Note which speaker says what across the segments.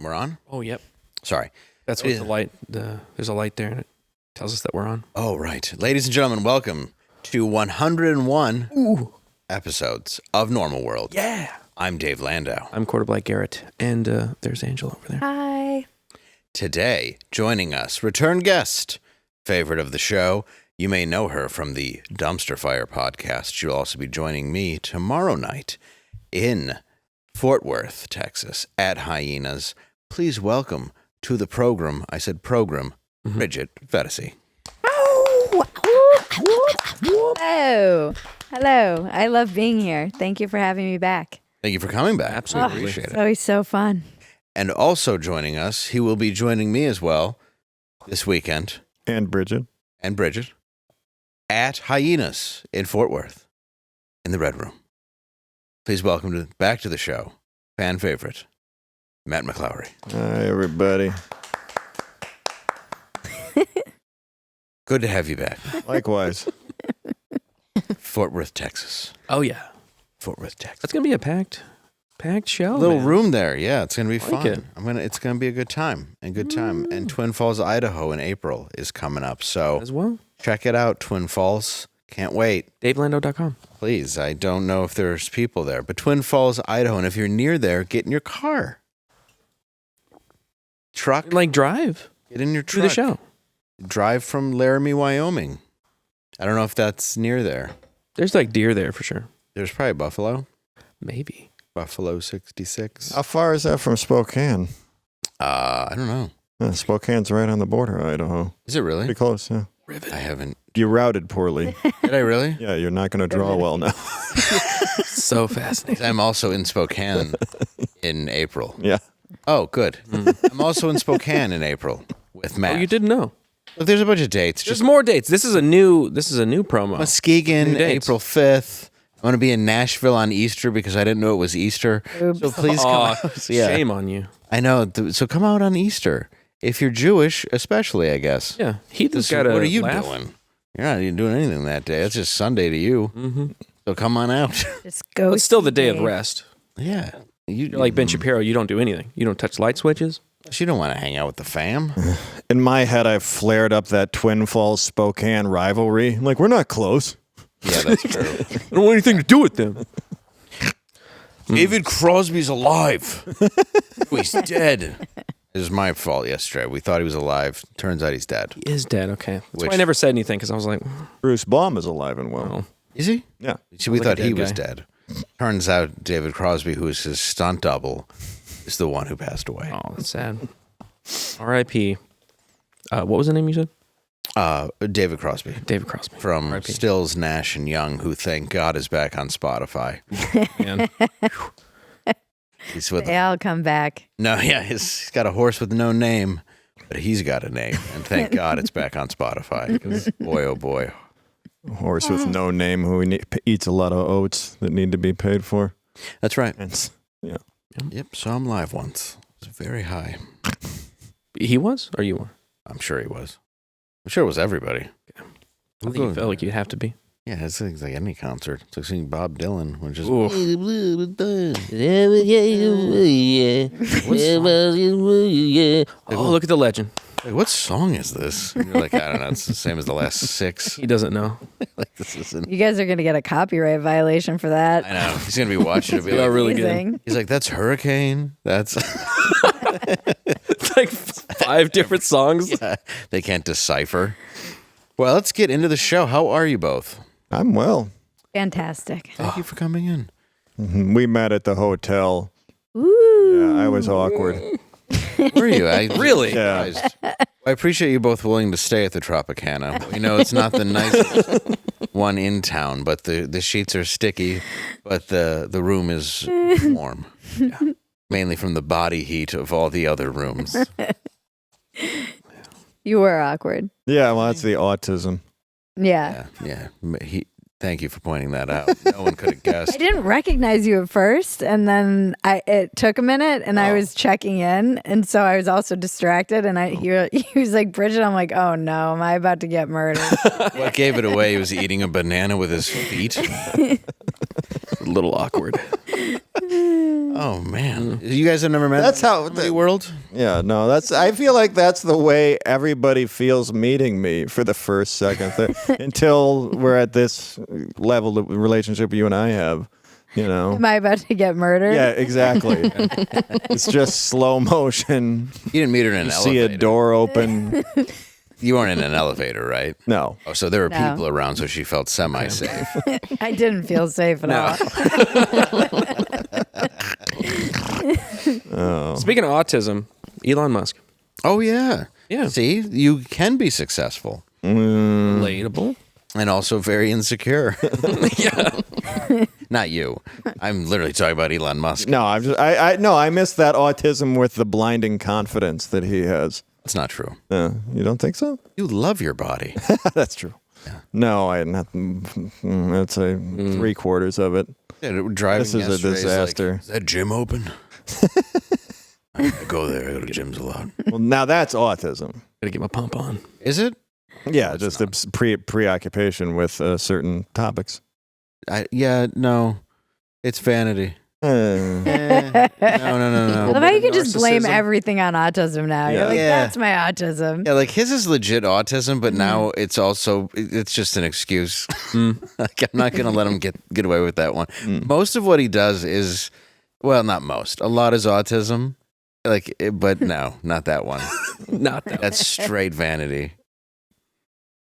Speaker 1: We're on?
Speaker 2: Oh, yep.
Speaker 1: Sorry.
Speaker 2: That's what the light, there's a light there and it tells us that we're on.
Speaker 1: Oh, right. Ladies and gentlemen, welcome to 101 episodes of Normal World.
Speaker 2: Yeah.
Speaker 1: I'm Dave Landau.
Speaker 2: I'm quarterback Garrett, and there's Angela over there.
Speaker 3: Hi.
Speaker 1: Today, joining us, return guest, favorite of the show. You may know her from the Dumpster Fire podcast. She'll also be joining me tomorrow night in Fort Worth, Texas, at Hyenas. Please welcome to the program, I said program, Bridget Phetasy.
Speaker 3: Oh, hello. I love being here. Thank you for having me back.
Speaker 1: Thank you for coming back.
Speaker 2: Absolutely.
Speaker 1: Appreciate
Speaker 3: It's
Speaker 1: it.
Speaker 3: always so fun.
Speaker 1: And also joining us, he will be joining me as well this weekend,
Speaker 4: And Bridget.
Speaker 1: at Hyenas in Fort Worth, in the Red Room. Please welcome back to the show, fan favorite, Matt McClowry.
Speaker 4: Hi, everybody.
Speaker 1: Good to have you back.
Speaker 4: Likewise.
Speaker 1: Fort Worth, Texas.
Speaker 2: Oh, yeah.
Speaker 1: Fort Worth, Texas.
Speaker 2: That's going to be a packed show.
Speaker 1: Little
Speaker 2: man.
Speaker 1: room there. Yeah, it's going to be
Speaker 2: Like
Speaker 1: fun.
Speaker 2: it.
Speaker 1: It's going to be a good time. And Twin Falls, Idaho in April is coming up. So
Speaker 2: As well.
Speaker 1: check it out, Twin Falls. Can't wait.
Speaker 2: DaveLandau.com.
Speaker 1: Please, I don't know if there's people there, but Twin Falls, Idaho, and if you're near there, get in your car. Truck,
Speaker 2: Like drive
Speaker 1: get in your
Speaker 2: to
Speaker 1: truck.
Speaker 2: the show.
Speaker 1: Drive from Laramie, Wyoming. I don't know if that's near there.
Speaker 2: There's like deer there for sure.
Speaker 1: There's probably Buffalo.
Speaker 2: Maybe.
Speaker 1: Buffalo 66.
Speaker 4: How far is that from Spokane?
Speaker 1: I don't know.
Speaker 4: Spokane's right on the border of Idaho.
Speaker 1: Is it really?
Speaker 4: Pretty close, yeah.
Speaker 1: I haven't.
Speaker 4: You routed poorly.
Speaker 1: Did I really?
Speaker 4: Yeah, you're not going to draw well now.
Speaker 2: So fascinating.
Speaker 1: I'm also in Spokane in April.
Speaker 4: Yeah.
Speaker 1: Oh, good. I'm also in Spokane in April with Matt.
Speaker 2: Oh, you didn't know.
Speaker 1: Look, there's a bunch of dates.
Speaker 2: There's
Speaker 1: Just
Speaker 2: more dates. This is a new promo.
Speaker 1: Muskegon,
Speaker 2: New dates.
Speaker 1: April 5th. I'm going to be in Nashville on Easter because I didn't know it was Easter.
Speaker 3: Oops.
Speaker 1: So please come
Speaker 2: Aw,
Speaker 1: out. Yeah.
Speaker 2: Shame on you.
Speaker 1: I know. So come out on Easter. If you're Jewish, especially, I guess.
Speaker 2: Yeah. Heathens
Speaker 1: What
Speaker 2: got to
Speaker 1: are you
Speaker 2: laugh.
Speaker 1: doing? You're not even doing anything that day. It's just Sunday to you.
Speaker 2: Mm-hmm.
Speaker 1: So come on out.
Speaker 3: Just go.
Speaker 2: It's still the day of
Speaker 3: Dave.
Speaker 2: rest.
Speaker 1: Yeah.
Speaker 2: You're like Ben Shapiro. You don't do anything. You don't touch light switches.
Speaker 1: You don't want to hang out with the fam.
Speaker 4: In my head, I've flared up that Twin Falls Spokane rivalry. Like, we're not close.
Speaker 1: Yeah, that's true.
Speaker 2: I don't want anything to do with them.
Speaker 1: David Crosby's alive. Oh, he's dead. It was my fault yesterday. We thought he was alive. Turns out he's dead.
Speaker 2: He is dead. Okay. That's
Speaker 1: Which-
Speaker 2: why I never said anything because I was like,
Speaker 4: Bruce Baum is alive and well.
Speaker 2: oh.
Speaker 1: Is he?
Speaker 4: Yeah.
Speaker 1: See, we
Speaker 2: like
Speaker 1: thought
Speaker 2: a
Speaker 1: he
Speaker 2: dead
Speaker 1: was
Speaker 2: guy.
Speaker 1: dead. Turns out David Crosby, who is his stunt double, is the one who passed away.
Speaker 2: Oh, that's sad. R.I.P. What was the name you said?
Speaker 1: David Crosby.
Speaker 2: David Crosby.
Speaker 1: From
Speaker 2: R.I.P.
Speaker 1: Stills, Nash, and Young, who thank God is back on Spotify.
Speaker 2: Man.
Speaker 1: He's with
Speaker 3: They all come back.
Speaker 1: No, yeah, he's got a horse with no name, but he's got a name, and thank God it's back on Spotify. 'Cause boy, oh boy,
Speaker 4: A horse with no name who eats a lot of oats that need to be paid for.
Speaker 1: that's right.
Speaker 4: Yeah.
Speaker 1: Yep, saw him live once. It was very high.
Speaker 2: He was? Or you were?
Speaker 1: I'm sure he was. I'm sure it was everybody.
Speaker 2: I think you felt like you'd have to be.
Speaker 1: Yeah, it's like any concert. It's like seeing Bob Dylan, which is.
Speaker 2: Ooh. Oh, look at the legend.
Speaker 1: Like, what song is this? And you're like, I don't know. It's the same as the last six.
Speaker 2: He doesn't know.
Speaker 1: Like this isn't.
Speaker 3: You guys are going to get a copyright violation for that.
Speaker 1: I know. He's gonna be watching it. Be
Speaker 2: They are
Speaker 1: like,
Speaker 2: really good.
Speaker 3: Amazing.
Speaker 1: he's like, that's Hurricane. That's.
Speaker 2: It's like 5 different songs.
Speaker 1: Yeah, they can't decipher. Well, let's get into the show. How are you both?
Speaker 4: I'm well.
Speaker 3: Fantastic.
Speaker 1: Thank you for coming in.
Speaker 4: We met at the hotel.
Speaker 3: Ooh.
Speaker 4: Yeah, I was awkward.
Speaker 1: Were you?
Speaker 2: Really?
Speaker 4: Yeah.
Speaker 1: I appreciate you both willing to stay at the Tropicana. We know it's not the nicest one in town, but the sheets are sticky, but the room is warm. Yeah. Mainly from the body heat of all the other rooms.
Speaker 3: You were awkward.
Speaker 4: Yeah, well, that's the autism.
Speaker 3: Yeah.
Speaker 1: Yeah. Thank you for pointing that out. No one could have guessed.
Speaker 3: I didn't recognize you at first, and then it took a minute, and I was checking in, and so I was also distracted, and he was like, Bridget, I'm like, oh no, am I about to get murdered?
Speaker 1: What gave it away? He was eating a banana with his feet.
Speaker 2: A little awkward.
Speaker 1: Oh man, you guys have never met?
Speaker 4: That's how
Speaker 1: the world.
Speaker 4: Yeah, no, I feel like that's the way everybody feels meeting me for the first, second, third, until we're at this level of relationship you and I have. You know,
Speaker 3: Am I about to get murdered?
Speaker 4: yeah, exactly. It's just slow motion.
Speaker 1: You didn't meet her in an elevator.
Speaker 4: See a door open.
Speaker 1: You weren't in an elevator, right?
Speaker 4: No.
Speaker 1: Oh, so there were
Speaker 3: No.
Speaker 1: people around, so she felt semi-safe.
Speaker 3: I didn't feel safe at all.
Speaker 2: Speaking of autism, Elon Musk.
Speaker 1: Oh yeah,
Speaker 2: Yeah.
Speaker 1: See, you can be successful
Speaker 2: Relatable.
Speaker 1: and also very insecure.
Speaker 2: Yeah.
Speaker 1: Not you. I'm literally talking about Elon Musk.
Speaker 4: No, I miss that autism with the blinding confidence that he has.
Speaker 1: That's not true.
Speaker 4: You don't think so?
Speaker 1: You love your body.
Speaker 4: That's true. Yeah. No, I not. I'd say 3/4 of it.
Speaker 1: Yeah, driving
Speaker 4: This is a
Speaker 1: yesterday is
Speaker 4: disaster.
Speaker 1: Like, is that gym open? I go there. I go to gyms a lot.
Speaker 4: Well, now that's autism.
Speaker 2: Gotta get my pump on.
Speaker 1: Is it?
Speaker 4: Yeah, just a preoccupation with certain topics.
Speaker 1: No. It's vanity. No.
Speaker 3: I love how you can just blame
Speaker 2: narcissism.
Speaker 3: everything on autism now. You're like,
Speaker 1: Yeah.
Speaker 3: that's my autism.
Speaker 1: Yeah, like his is legit autism, but now it's just an excuse. Like, I'm not going to let him get away with that one. Most of what he does is, well, not most. A lot is autism. Like, but no, not that one.
Speaker 2: Not that.
Speaker 1: That's straight vanity.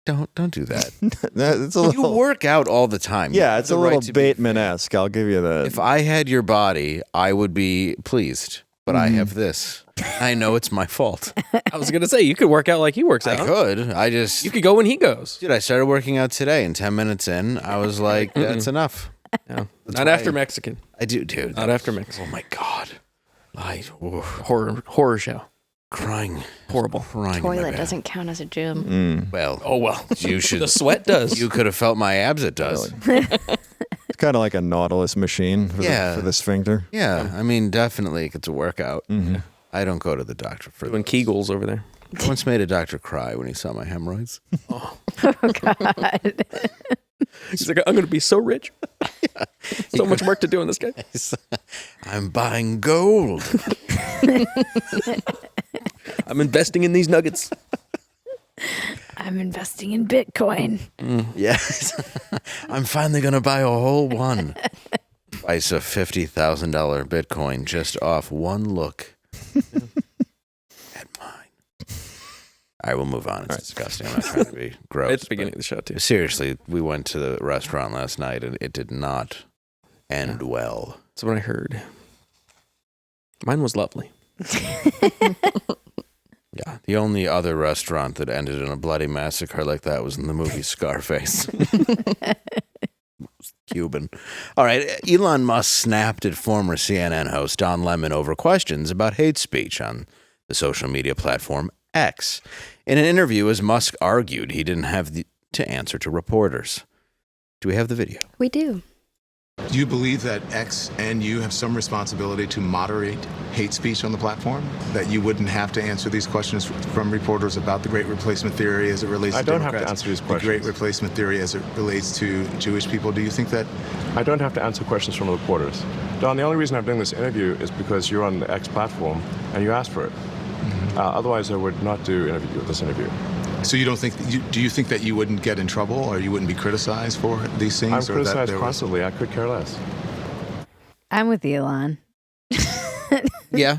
Speaker 1: Don't do that.
Speaker 4: It's a
Speaker 1: You
Speaker 4: little,
Speaker 1: work out all the time.
Speaker 4: yeah, it's
Speaker 1: You
Speaker 4: a
Speaker 1: have the right
Speaker 4: little
Speaker 1: to be
Speaker 4: Bateman-esque. I'll give you that.
Speaker 1: If I had your body, I would be pleased. But I have this. I know it's my fault.
Speaker 2: I was gonna say you could work out like he works
Speaker 1: I
Speaker 2: out.
Speaker 1: could. I just,
Speaker 2: You could go when he goes.
Speaker 1: dude, I started working out today, and 10 minutes in, I was like, that's enough.
Speaker 2: Yeah.
Speaker 1: That's
Speaker 2: Not
Speaker 1: why
Speaker 2: after Mexican.
Speaker 1: I do, dude.
Speaker 2: Not after Mexican.
Speaker 1: Oh my God.
Speaker 2: Horror show.
Speaker 1: Crying.
Speaker 2: Horrible.
Speaker 1: Crying. in my
Speaker 5: Toilet
Speaker 1: bed.
Speaker 5: doesn't count as a gym.
Speaker 1: Well,
Speaker 2: Oh well.
Speaker 1: you should.
Speaker 2: The sweat does.
Speaker 1: You could have felt my abs. It does.
Speaker 4: It's kind of like a Nautilus machine for,
Speaker 1: Yeah.
Speaker 4: for the sphincter.
Speaker 1: Yeah. I mean, definitely it's a workout. I don't go to the doctor for
Speaker 2: Doing
Speaker 1: this.
Speaker 2: Kegels over there.
Speaker 1: I once made a doctor cry when he saw my hemorrhoids.
Speaker 3: Oh, God.
Speaker 2: He's like, I'm gonna be so rich. So much work to do in this guy.
Speaker 1: I'm buying gold.
Speaker 2: I'm investing in these nuggets.
Speaker 3: I'm investing in Bitcoin.
Speaker 1: Yes. I'm finally going to buy a whole one. Price of $50,000 Bitcoin just off one look at mine. All right, we'll move on. It's disgusting. I'm not trying to be gross.
Speaker 2: It's the beginning of the show too.
Speaker 1: Seriously, we went to the restaurant last night and it did not end well.
Speaker 2: That's what I heard. Mine was lovely.
Speaker 1: Yeah. The only other restaurant that ended in a bloody massacre like that was in the movie Scarface. Cuban. All right. Elon Musk snapped at former CNN host Don Lemon over questions about hate speech on the social media platform X. In an interview, as Musk argued he didn't have to answer to reporters. Do we have the video?
Speaker 5: We do.
Speaker 6: Do you believe that X and you have some responsibility to moderate hate speech on the platform? That you wouldn't have to answer these questions from reporters about the Great Replacement Theory as it relates to
Speaker 7: don't have to
Speaker 6: Democrats?
Speaker 7: answer these
Speaker 6: The Great
Speaker 7: questions.
Speaker 6: Replacement Theory as it relates to Jewish people. Do you think that?
Speaker 7: I don't have to answer questions from reporters. Don, the only reason I'm doing this interview is because you're on the X platform and you asked for it. Otherwise, I would not do this interview.
Speaker 6: So you don't think? Do you think that you wouldn't get in trouble or you wouldn't be criticized for these things?
Speaker 7: I'm
Speaker 6: or that
Speaker 7: criticized
Speaker 6: there was-
Speaker 7: constantly. I could care less.
Speaker 3: I'm with Elon.
Speaker 1: Yeah.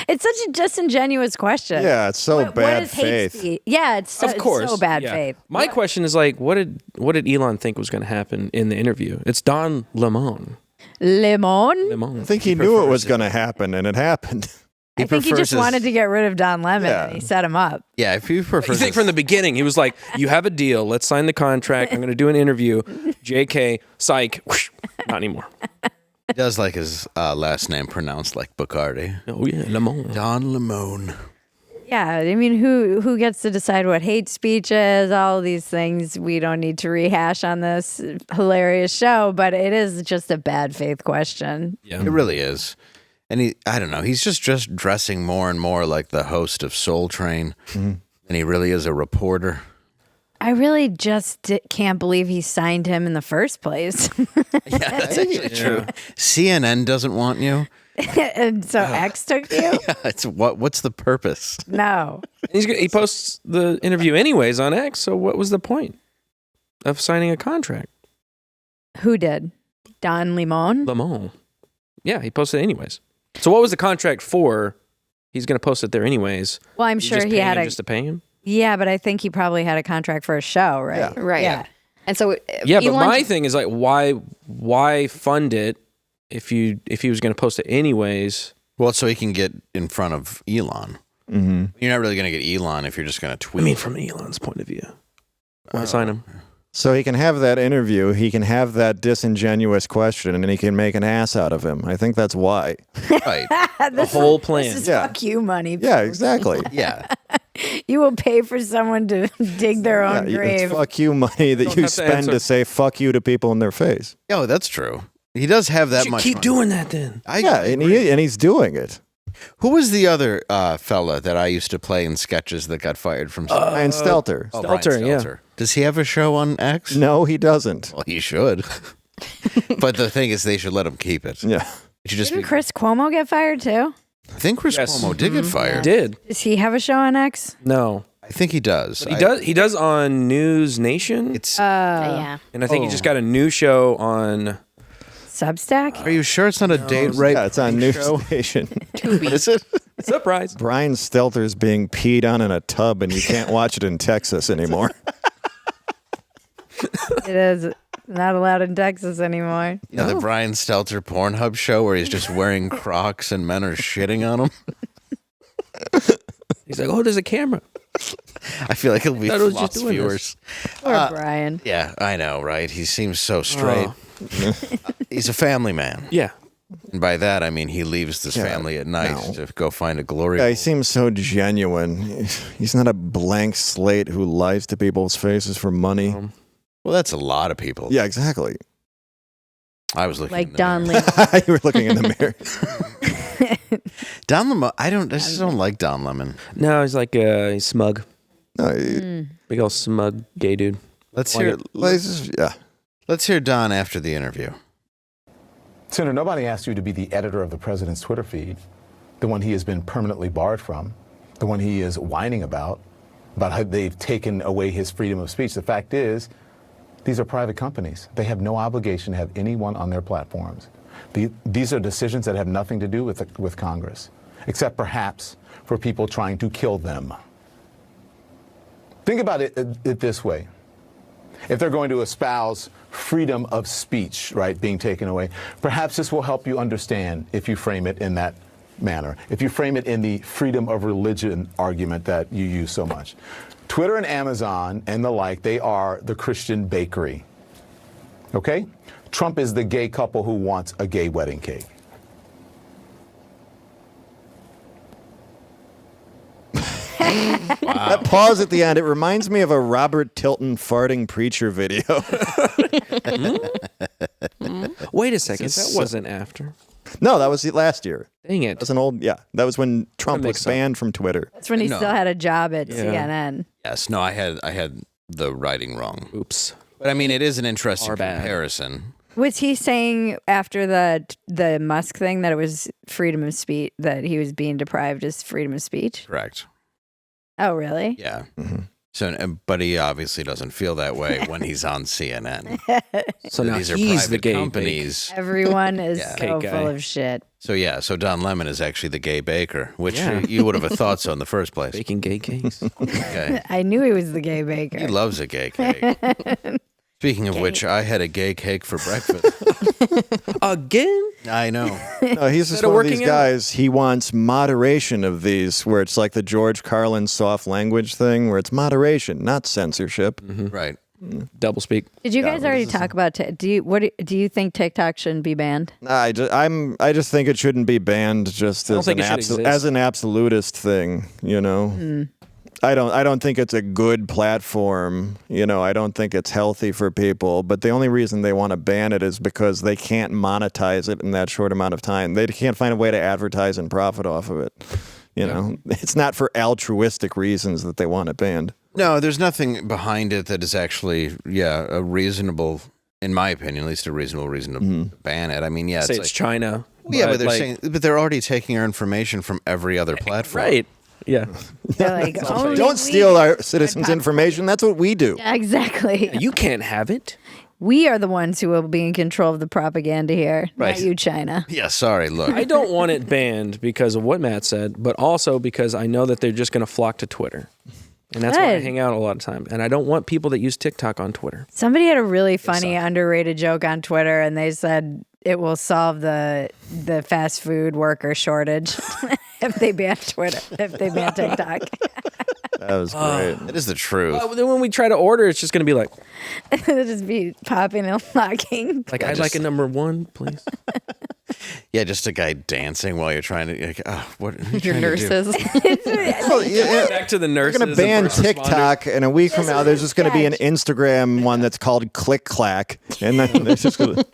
Speaker 3: It's such a disingenuous question.
Speaker 4: Yeah, it's so
Speaker 3: What
Speaker 4: bad
Speaker 3: is hate
Speaker 4: faith.
Speaker 3: speech? Yeah, it's so,
Speaker 2: Of course.
Speaker 3: it's so bad
Speaker 2: yeah.
Speaker 3: faith.
Speaker 2: My question is like, what did Elon think was going to happen in the interview? It's Don Lemon.
Speaker 3: Lemon?
Speaker 4: I think he knew it was going to happen, and it happened.
Speaker 3: I think he
Speaker 1: prefers
Speaker 3: just
Speaker 1: his-
Speaker 3: wanted to get rid of Don Lemon
Speaker 4: Yeah.
Speaker 3: and he set him up.
Speaker 1: Yeah, if you prefer
Speaker 2: You think from the beginning, he was like, you have a deal. Let's sign the contract. I'm going to do an interview. JK, psych. Whoosh. Not anymore.
Speaker 1: he does like his last name pronounced like Bacardi.
Speaker 2: Oh, yeah, Lemon.
Speaker 1: Don Lemon.
Speaker 3: Yeah, I mean, who gets to decide what hate speech is? All of these things we don't need to rehash on this hilarious show, but it is just a bad faith question.
Speaker 2: Yeah.
Speaker 1: It really is. And I don't know, he's just dressing more and more like the host of Soul Train. And he really is a reporter.
Speaker 3: I really just can't believe he signed him in the first place.
Speaker 1: Yeah, that's actually true. CNN doesn't want you.
Speaker 3: And so X took you?
Speaker 1: Yeah, it's what's the purpose?
Speaker 3: No.
Speaker 2: He posts the interview anyways on X, so what was the point of signing a contract?
Speaker 3: Who did? Don Lemon?
Speaker 2: Lemon. Yeah, he posted it anyways. So what was the contract for? He's going to post it there anyways.
Speaker 3: Well, I'm
Speaker 2: You
Speaker 3: sure
Speaker 2: just
Speaker 3: he
Speaker 2: paying
Speaker 3: had
Speaker 2: him
Speaker 3: a...
Speaker 2: just to pay him?
Speaker 3: Yeah, but I think he probably had a contract for a show, right?
Speaker 4: Yeah.
Speaker 5: Right.
Speaker 3: Yeah.
Speaker 5: And so
Speaker 2: Yeah, but
Speaker 5: Elon-
Speaker 2: my thing is like, why fund it if he was going to post it anyways?
Speaker 1: Well, so he can get in front of Elon.
Speaker 4: Mm-hmm.
Speaker 1: You're not really going to get Elon if you're just going to tweet.
Speaker 2: I mean, from Elon's point of view, why sign him?
Speaker 4: So he can have that interview, he can have that disingenuous question, and then he can make an ass out of him. I think that's why.
Speaker 1: Right.
Speaker 2: The whole plan.
Speaker 3: This is
Speaker 4: Yeah.
Speaker 3: fuck you money.
Speaker 4: Yeah, exactly.
Speaker 1: Yeah.
Speaker 3: You will pay for someone to dig their own
Speaker 4: Yeah,
Speaker 3: grave.
Speaker 4: it's fuck you money that
Speaker 2: Don't
Speaker 4: you
Speaker 2: have to
Speaker 4: spend
Speaker 2: answer.
Speaker 4: to say fuck you to people in their face.
Speaker 1: Oh, that's true. He does have that
Speaker 2: You
Speaker 1: much.
Speaker 2: keep
Speaker 1: money.
Speaker 2: doing that then.
Speaker 4: Yeah, and he's doing it.
Speaker 1: Who was the other fella that I used to play in sketches that got fired from?
Speaker 4: Brian Stelter.
Speaker 1: Oh, Brian
Speaker 2: Stelter, yeah.
Speaker 1: Stelter. Does he have a show on X?
Speaker 4: No, he doesn't.
Speaker 1: Well, he should. But the thing is, they should let him keep it.
Speaker 4: Yeah.
Speaker 1: It should just
Speaker 3: Didn't
Speaker 1: be.
Speaker 3: Chris Cuomo get fired too?
Speaker 1: I think Chris
Speaker 2: Yes.
Speaker 1: Cuomo did get fired.
Speaker 2: Did
Speaker 3: Does he have a show on X?
Speaker 2: no?
Speaker 1: I think he does.
Speaker 2: But he does on News Nation,
Speaker 1: It's.
Speaker 5: yeah.
Speaker 2: and I think he just got a new show on.
Speaker 3: Substack?
Speaker 1: Are you sure it's not a date rape?
Speaker 4: Yeah, it's on News
Speaker 1: show?
Speaker 4: Station.
Speaker 1: What is it?
Speaker 2: Surprise!
Speaker 4: Brian Stelter's being peed on in a tub, and you can't watch it in Texas anymore.
Speaker 3: It is not allowed in Texas anymore.
Speaker 1: Yeah, the Brian Stelter Pornhub show where he's just wearing Crocs and men are shitting on him.
Speaker 2: He's like, oh, there's a camera.
Speaker 1: I feel like he'll be
Speaker 2: Thought it was just
Speaker 1: lost
Speaker 2: doing
Speaker 1: viewers.
Speaker 3: Poor Brian.
Speaker 1: Yeah, I know, right? He seems so straight.
Speaker 2: Oh.
Speaker 1: He's a family man.
Speaker 2: Yeah,
Speaker 1: And by that, I mean he leaves this family at night
Speaker 4: no.
Speaker 1: to go find a glory.
Speaker 4: Yeah, he
Speaker 1: hole.
Speaker 4: seems so genuine. He's not a blank slate who lies to people's faces for money.
Speaker 1: Well, that's a lot of people.
Speaker 4: Yeah, exactly.
Speaker 1: I was looking
Speaker 3: Like
Speaker 1: in the
Speaker 3: Don
Speaker 1: mirror.
Speaker 3: Lemon.
Speaker 4: You were looking in the mirror.
Speaker 1: Don Lemon. I just don't like Don Lemon.
Speaker 2: no, he's like he's smug,
Speaker 4: No,
Speaker 2: big old smug gay dude.
Speaker 1: Let's hear.
Speaker 4: yeah.
Speaker 1: Let's hear Don after the interview.
Speaker 6: Senator, nobody asked you to be the editor of the president's Twitter feed, the one he has been permanently barred from, the one he is whining about how they've taken away his freedom of speech. The fact is, these are private companies. They have no obligation to have anyone on their platforms. These are decisions that have nothing to do with Congress, except perhaps for people trying to kill them. Think about it this way. If they're going to espouse freedom of speech, right, being taken away, perhaps this will help you understand if you frame it in that manner, if you frame it in the freedom of religion argument that you use so much. Twitter and Amazon and the like, they are the Christian bakery, okay? Trump is the gay couple who wants a gay wedding cake.
Speaker 4: That pause at the end, it reminds me of a Robert Tilton farting preacher video.
Speaker 2: Wait a second, that wasn't after.
Speaker 4: No, that was last year.
Speaker 2: Dang it!
Speaker 4: That was an old, that was when Trump was
Speaker 2: mix-up.
Speaker 4: banned from Twitter.
Speaker 3: That's when he
Speaker 1: No.
Speaker 3: still had a job at CNN.
Speaker 1: Yes. No, I had the writing wrong.
Speaker 2: Oops.
Speaker 1: But I mean, it is an interesting
Speaker 2: Our bad.
Speaker 1: comparison.
Speaker 3: Was he saying after the Musk thing that it was freedom of speech, that he was being deprived of freedom of speech?
Speaker 1: Correct.
Speaker 3: Oh, really?
Speaker 1: Yeah. So, but he obviously doesn't feel that way when he's on CNN.
Speaker 2: So now
Speaker 1: These are
Speaker 2: he's
Speaker 1: private
Speaker 2: the gay
Speaker 1: companies.
Speaker 3: Everyone is
Speaker 1: Yeah.
Speaker 3: so
Speaker 2: Cake guy.
Speaker 3: full of shit.
Speaker 1: So yeah, so Don Lemon is actually the gay baker, which
Speaker 2: Yeah.
Speaker 1: you would have thought so in the first place.
Speaker 2: baking gay cakes.
Speaker 1: Okay.
Speaker 3: I knew he was the gay baker.
Speaker 1: He loves a gay cake. Speaking of which, I had a gay cake for breakfast.
Speaker 2: Again?
Speaker 1: I know.
Speaker 4: No, he's just
Speaker 2: Instead of
Speaker 4: one of these
Speaker 2: working out.
Speaker 4: guys. He wants moderation of these, where it's like the George Carlin soft language thing, where it's moderation, not censorship.
Speaker 1: Right.
Speaker 2: Double speak.
Speaker 3: Did you
Speaker 4: Yeah,
Speaker 3: guys
Speaker 4: but
Speaker 3: already
Speaker 4: this is-
Speaker 3: talk about? Do you think TikTok shouldn't be banned?
Speaker 4: I just think it shouldn't be banned just
Speaker 2: don't
Speaker 4: as
Speaker 2: think
Speaker 4: an
Speaker 2: it should exist.
Speaker 4: as an absolutist thing. You know, I don't think it's a good platform. You know, I don't think it's healthy for people. But the only reason they want to ban it is because they can't monetize it in that short amount of time. They can't find a way to advertise and profit off of it. You know, it's not for altruistic reasons that they want it banned.
Speaker 1: No, there's nothing behind it that is actually, a reasonable, in my opinion, at least a reasonable reason to ban it. I mean,
Speaker 2: Say
Speaker 1: it's
Speaker 2: it's
Speaker 1: like,
Speaker 2: China.
Speaker 1: Yeah, but they're already taking our information from every other platform.
Speaker 2: Right. Yeah.
Speaker 3: They're like,
Speaker 4: Don't steal our citizens' information. That's what we do.
Speaker 3: Exactly.
Speaker 2: You can't have it.
Speaker 3: We are the ones who will be in control of the propaganda here,
Speaker 1: Right.
Speaker 3: not you, China.
Speaker 1: Yeah, sorry, look.
Speaker 2: I don't want it banned because of what Matt said, but also because I know that they're just going to flock to Twitter. And that's where I
Speaker 3: Good.
Speaker 2: hang out a lot of time. And I don't want people that use TikTok on Twitter.
Speaker 3: Somebody had a really funny, underrated joke on Twitter, and they said it will solve the fast food worker shortage if they ban Twitter, if they ban TikTok.
Speaker 4: That was great.
Speaker 1: It is the truth.
Speaker 2: Then when we try to order, it's just going to be like,
Speaker 3: It'll just be popping and locking.
Speaker 2: I'd like a number 1, please.
Speaker 1: Yeah, just a guy dancing while you're trying to, like, what are you
Speaker 5: Your
Speaker 1: trying to do?
Speaker 5: nurses.
Speaker 2: Back to the nurses.
Speaker 4: They're going to ban
Speaker 2: and first responders.
Speaker 4: TikTok, and a week from now, there's just going to be an Instagram one that's called Click Clack, and then there's just going to...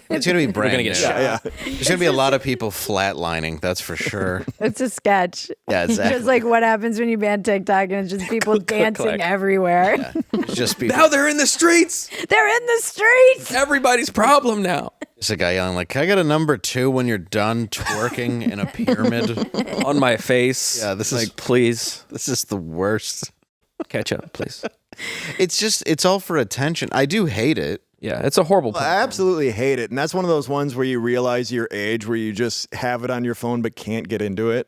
Speaker 1: It's going to be brand
Speaker 2: gonna
Speaker 1: new.
Speaker 2: get shot.
Speaker 4: Yeah.
Speaker 1: There's going to be a lot of people flatlining, that's for sure.
Speaker 3: It's a sketch.
Speaker 1: Yeah, exactly.
Speaker 3: Just like what happens when you ban TikTok and it's just people dancing
Speaker 2: clack.
Speaker 3: everywhere.
Speaker 1: It's just people.
Speaker 2: Now they're in the streets.
Speaker 3: They're in the streets.
Speaker 2: Everybody's problem now.
Speaker 1: It's a guy yelling like, "Can I get a number 2 when you're done twerking in a pyramid?"
Speaker 2: On my face.
Speaker 1: Yeah, this is
Speaker 2: like, please
Speaker 1: this is the worst.
Speaker 2: catch up, please.
Speaker 1: It's all for attention. I do hate it.
Speaker 2: Yeah, it's a horrible
Speaker 4: I
Speaker 2: platform.
Speaker 4: absolutely hate it, and that's one of those ones where you realize your age, where you just have it on your phone but can't get into it.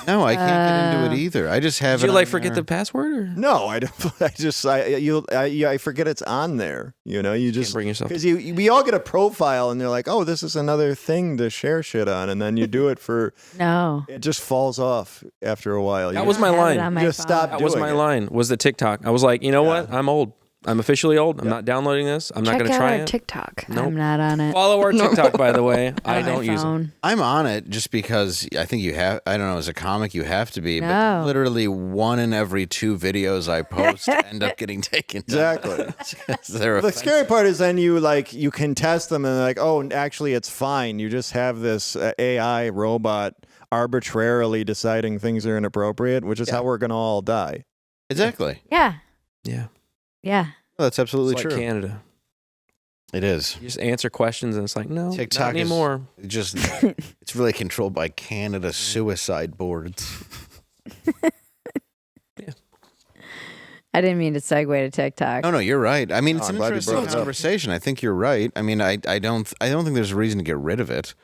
Speaker 1: No, I can't get into it either. I just have
Speaker 2: Did
Speaker 1: it.
Speaker 2: you like
Speaker 1: on
Speaker 2: forget
Speaker 1: there.
Speaker 2: the password? Or?
Speaker 4: No, I don't. I forget it's on there. You know, you just
Speaker 2: bring yourself-
Speaker 4: because we all get a profile, and they're like, oh, this is another thing to share shit on, and then you do it for.
Speaker 3: No.
Speaker 4: It just falls off after a while.
Speaker 2: That
Speaker 4: You
Speaker 2: was my
Speaker 3: I have it
Speaker 2: line.
Speaker 3: on my
Speaker 4: just
Speaker 3: phone.
Speaker 4: stop
Speaker 2: That
Speaker 4: doing
Speaker 2: was my
Speaker 4: it.
Speaker 2: line. Was the TikTok? I was like, you know what? I'm old. I'm officially old. I'm not downloading this. I'm not
Speaker 5: Check
Speaker 2: going to
Speaker 5: out
Speaker 2: try
Speaker 5: our
Speaker 2: it.
Speaker 5: TikTok.
Speaker 3: I'm not on it.
Speaker 2: Follow our TikTok, by the way. I
Speaker 3: On my
Speaker 2: don't use it.
Speaker 3: phone.
Speaker 1: I'm on it just because I think you have. I don't know. As a comic, you have to be.
Speaker 3: No.
Speaker 1: But literally 1 in every 2 videos I post end up getting taken down.
Speaker 4: Exactly.
Speaker 1: They're
Speaker 4: The scary part is then you can test them and they're like, oh, actually it's fine. You just have this AI robot arbitrarily deciding things are inappropriate, which is how we're gonna all die.
Speaker 1: Exactly.
Speaker 3: Yeah.
Speaker 2: Yeah.
Speaker 3: Yeah.
Speaker 1: Well, that's absolutely
Speaker 2: It's
Speaker 1: true.
Speaker 2: like Canada.
Speaker 1: It is.
Speaker 2: You just answer questions and it's like, no,
Speaker 1: TikTok
Speaker 2: not anymore.
Speaker 1: is just. It's really controlled by Canada suicide boards.
Speaker 3: I didn't mean to segue to TikTok.
Speaker 1: No, you're right. I mean, it's
Speaker 4: I'm
Speaker 1: an
Speaker 4: glad you
Speaker 1: interesting
Speaker 4: brought it up.
Speaker 1: conversation. I think you're right. I mean, I don't think there's a reason to get rid of it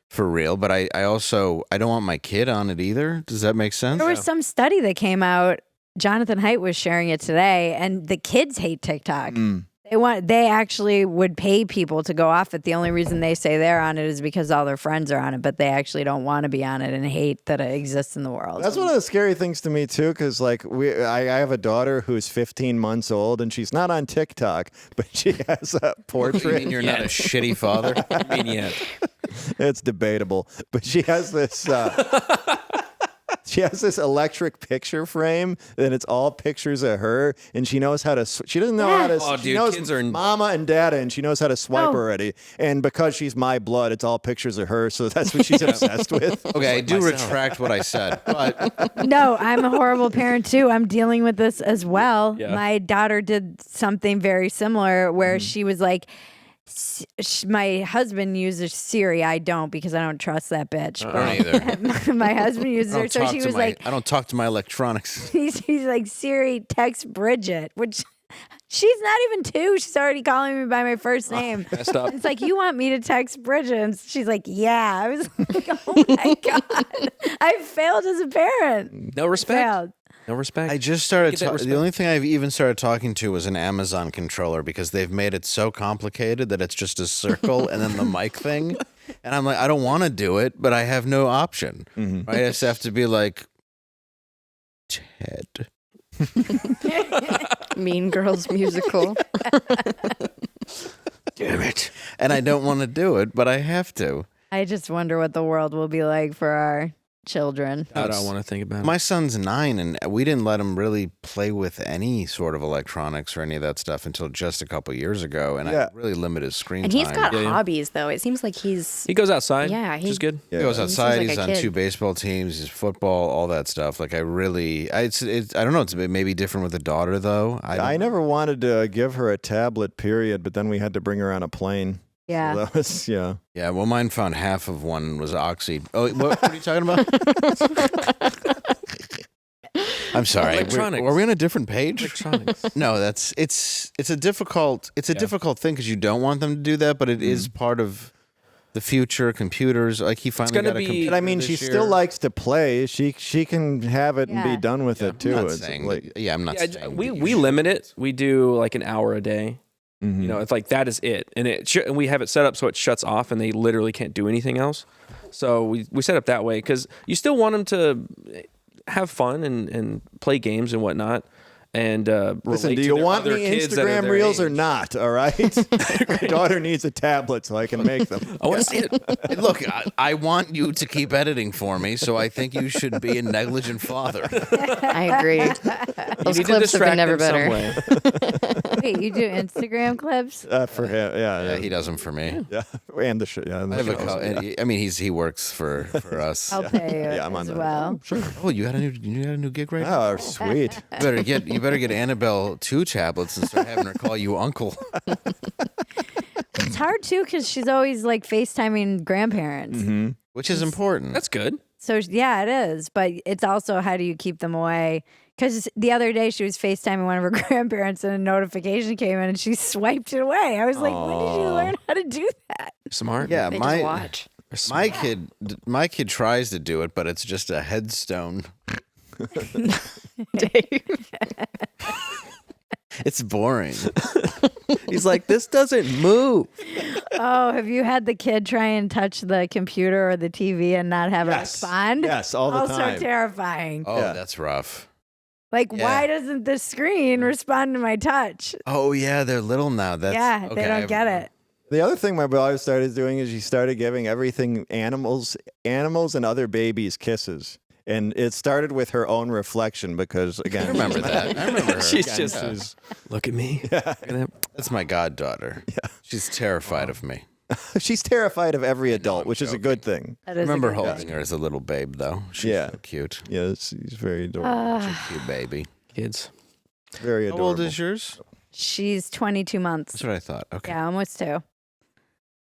Speaker 1: for real. But I also I don't want my kid on it either. Does that make sense?
Speaker 3: There was some study that came out. Jonathan Haidt was sharing it today, and the kids hate TikTok. They actually would pay people to go off it. The only reason they say they're on it is because all their friends are on it, but they actually don't want to be on it and hate that it exists in the world.
Speaker 4: That's one of the scary things to me too, because like I have a daughter who's 15 months old, and she's not on TikTok, but she has a
Speaker 1: You
Speaker 4: portrait.
Speaker 1: mean you're not a shitty father?
Speaker 2: I mean, yeah.
Speaker 4: It's debatable, but she has this. She has this electric picture frame, and it's all pictures of her, and she knows how to. She doesn't know how to.
Speaker 2: Oh,
Speaker 4: she
Speaker 2: dude,
Speaker 4: knows
Speaker 2: kids are in-
Speaker 4: mama and dada, and she knows how to swipe
Speaker 3: No.
Speaker 4: already. And because she's my blood, it's all pictures of her, so that's what she's obsessed with.
Speaker 1: Okay, I do retract what I said. But
Speaker 3: No, I'm a horrible parent too. I'm dealing with this as well.
Speaker 2: Yeah.
Speaker 3: My daughter did something very similar where she was like, my husband uses Siri. I don't because I don't trust that bitch.
Speaker 1: I don't either.
Speaker 3: My husband uses
Speaker 1: I
Speaker 3: her.
Speaker 1: don't
Speaker 3: So
Speaker 1: talk
Speaker 3: she
Speaker 1: to
Speaker 3: was
Speaker 1: my-
Speaker 3: like,
Speaker 1: I don't talk to my electronics.
Speaker 3: he's like, Siri, text Bridget, which she's not even 2. She's already calling me by my first name.
Speaker 2: Messed up.
Speaker 3: It's like, you want me to text Bridget? And she's like, yeah. I was like, oh my God. I failed as a parent.
Speaker 2: No respect.
Speaker 3: Failed.
Speaker 2: No respect.
Speaker 1: I just started.
Speaker 2: Get that
Speaker 1: The
Speaker 2: respect.
Speaker 1: only thing I've even started talking to was an Amazon controller because they've made it so complicated that it's just a circle and then the mic thing. And I'm like, I don't want to do it, but I have no option. Right? I just have to be like, Ted.
Speaker 5: Mean Girls musical.
Speaker 1: Damn it. And I don't want to do it, but I have to.
Speaker 3: I just wonder what the world will be like for our children.
Speaker 2: I don't want to think about it.
Speaker 1: My son's 9, and we didn't let him really play with any sort of electronics or any of that stuff until just a couple years ago. And
Speaker 4: Yeah.
Speaker 1: I really limited his screen
Speaker 5: And
Speaker 1: time.
Speaker 5: he's got
Speaker 2: Yeah, yeah.
Speaker 5: hobbies, though. It seems like he's.
Speaker 2: He goes outside.
Speaker 5: Yeah,
Speaker 2: which is good.
Speaker 1: He goes
Speaker 5: He seems
Speaker 1: outside.
Speaker 5: like
Speaker 1: He's
Speaker 5: a
Speaker 1: on
Speaker 5: kid.
Speaker 1: 2 baseball teams. He's football, all that stuff. Like I don't know. It's maybe different with a daughter though.
Speaker 4: I never wanted to give her a tablet, period, but then we had to bring her on a plane.
Speaker 3: Yeah.
Speaker 4: So that was, yeah.
Speaker 1: Yeah, well, mine found half of one was oxy. Oh, what are you talking about? I'm sorry.
Speaker 2: Electronics.
Speaker 1: Are we on a different page?
Speaker 2: Electronics.
Speaker 1: No, it's a difficult thing because you don't want them to do that, but it is part of the future. Computers, like he finally
Speaker 2: gonna
Speaker 1: got a
Speaker 2: be-
Speaker 1: computer.
Speaker 4: But I mean,
Speaker 1: this
Speaker 4: she
Speaker 1: year.
Speaker 4: still likes to play. She can have it and
Speaker 3: Yeah.
Speaker 4: be done with it too.
Speaker 1: I'm not
Speaker 4: It's
Speaker 1: saying
Speaker 4: like,
Speaker 1: that- yeah, I'm not
Speaker 2: Yeah,
Speaker 1: saying
Speaker 2: we
Speaker 1: that you
Speaker 2: we
Speaker 1: should.
Speaker 2: limit it. We do like an hour a day.
Speaker 4: mhm.
Speaker 2: You know, it's like that is it, and and we have it set up so it shuts off, and they literally can't do anything else. So we set up that way because you still want them to have fun and play games and whatnot. And
Speaker 4: Listen,
Speaker 2: relate
Speaker 4: do
Speaker 2: to
Speaker 4: you
Speaker 2: their
Speaker 4: want
Speaker 2: other
Speaker 4: me
Speaker 2: kids that are
Speaker 4: Instagram
Speaker 2: their
Speaker 4: reels or
Speaker 2: age.
Speaker 4: not? All right. My daughter needs a tablet so I can make them.
Speaker 2: I want to see it.
Speaker 1: Hey, look, I want you to keep editing for me, so I think you should be a negligent father.
Speaker 5: I agree.
Speaker 2: You
Speaker 5: Those
Speaker 2: need to
Speaker 5: clips have
Speaker 2: distract
Speaker 5: been never
Speaker 2: them
Speaker 5: better.
Speaker 2: some way.
Speaker 3: Wait, you do Instagram clips?
Speaker 4: For him,
Speaker 1: Yeah, he does them for me.
Speaker 4: yeah, and the show. Yeah, and
Speaker 1: I
Speaker 4: the
Speaker 1: have a
Speaker 4: shows,
Speaker 1: and I mean, he works for us.
Speaker 3: I'll pay you
Speaker 4: Yeah, I'm on
Speaker 3: as
Speaker 4: that.
Speaker 3: well.
Speaker 4: Sure.
Speaker 1: Oh, you got a new gig right now.
Speaker 4: Oh, sweet.
Speaker 1: You better get Annabelle 2 tablets and start having her call you uncle.
Speaker 3: It's hard too because she's always like FaceTiming grandparents.
Speaker 1: Which is important.
Speaker 2: That's good.
Speaker 3: So yeah, it is. But it's also how do you keep them away? Because the other day she was FaceTiming one of her grandparents and a notification came in and she swiped it away. I was like, when did you learn how to do that?
Speaker 2: Smart.
Speaker 1: Yeah,
Speaker 5: They just watch.
Speaker 1: my kid tries to do it, but it's just a headstone. It's boring.
Speaker 2: He's like, this doesn't move.
Speaker 3: Oh, have you had the kid try and touch the computer or the TV and not have it respond?
Speaker 4: Yes, all the
Speaker 3: also
Speaker 4: time.
Speaker 3: terrifying.
Speaker 1: Oh,
Speaker 4: Yeah.
Speaker 1: that's rough.
Speaker 3: Like,
Speaker 1: Yeah.
Speaker 3: why doesn't the screen respond to my touch?
Speaker 1: Oh yeah, they're little now. That's
Speaker 3: Yeah,
Speaker 1: okay,
Speaker 3: they don't get it.
Speaker 4: The other thing my brother started doing is he started giving everything animals and other babies kisses. And it started with her own reflection because, again,
Speaker 1: I remember that. I remember her.
Speaker 2: She's
Speaker 1: Yeah,
Speaker 2: just,
Speaker 1: yeah.
Speaker 2: look at me.
Speaker 1: That's my goddaughter. Yeah. She's terrified of me.
Speaker 4: she's terrified of every adult, which is a good thing.
Speaker 3: That
Speaker 1: I
Speaker 3: is a
Speaker 1: remember
Speaker 3: good
Speaker 1: holding her as a little babe, though. She's
Speaker 4: Yeah.
Speaker 1: so cute.
Speaker 4: Yeah, she's very adorable.
Speaker 1: She's a cute baby.
Speaker 2: Kids.
Speaker 4: Very
Speaker 1: How
Speaker 4: adorable.
Speaker 1: old is yours?
Speaker 3: She's 22 months.
Speaker 1: That's what I thought. Okay.
Speaker 3: Yeah, almost 2.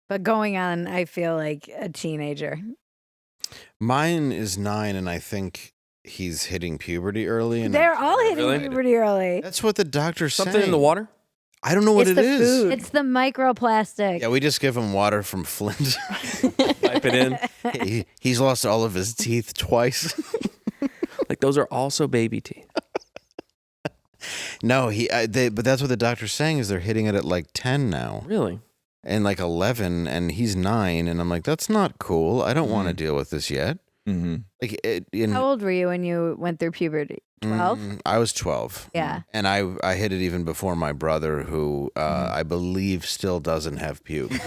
Speaker 3: But going on, I feel like a teenager.
Speaker 1: Mine is 9, and I think he's hitting puberty early. And
Speaker 3: They're all hitting
Speaker 2: Really?
Speaker 3: puberty early.
Speaker 1: That's what the doctor's
Speaker 2: Something
Speaker 1: saying.
Speaker 2: in the water?
Speaker 1: I don't know what
Speaker 3: It's
Speaker 1: it
Speaker 3: the
Speaker 1: is.
Speaker 3: food. It's the microplastic.
Speaker 1: Yeah, we just give him water from Flint.
Speaker 2: Pipe it in.
Speaker 1: He's lost all of his teeth twice.
Speaker 2: Like, those are also baby teeth.
Speaker 1: No, but that's what the doctor's saying is they're hitting it at like 10 now
Speaker 2: Really?
Speaker 1: and like 11, and he's 9, and I'm like, that's not cool. I don't want to deal with this yet.
Speaker 4: Mm-hmm.
Speaker 1: Like,
Speaker 3: How old were you when you went through puberty? 12?
Speaker 1: I was 12.
Speaker 3: Yeah.
Speaker 1: And I hit it even before my brother, who I believe still doesn't have pubes,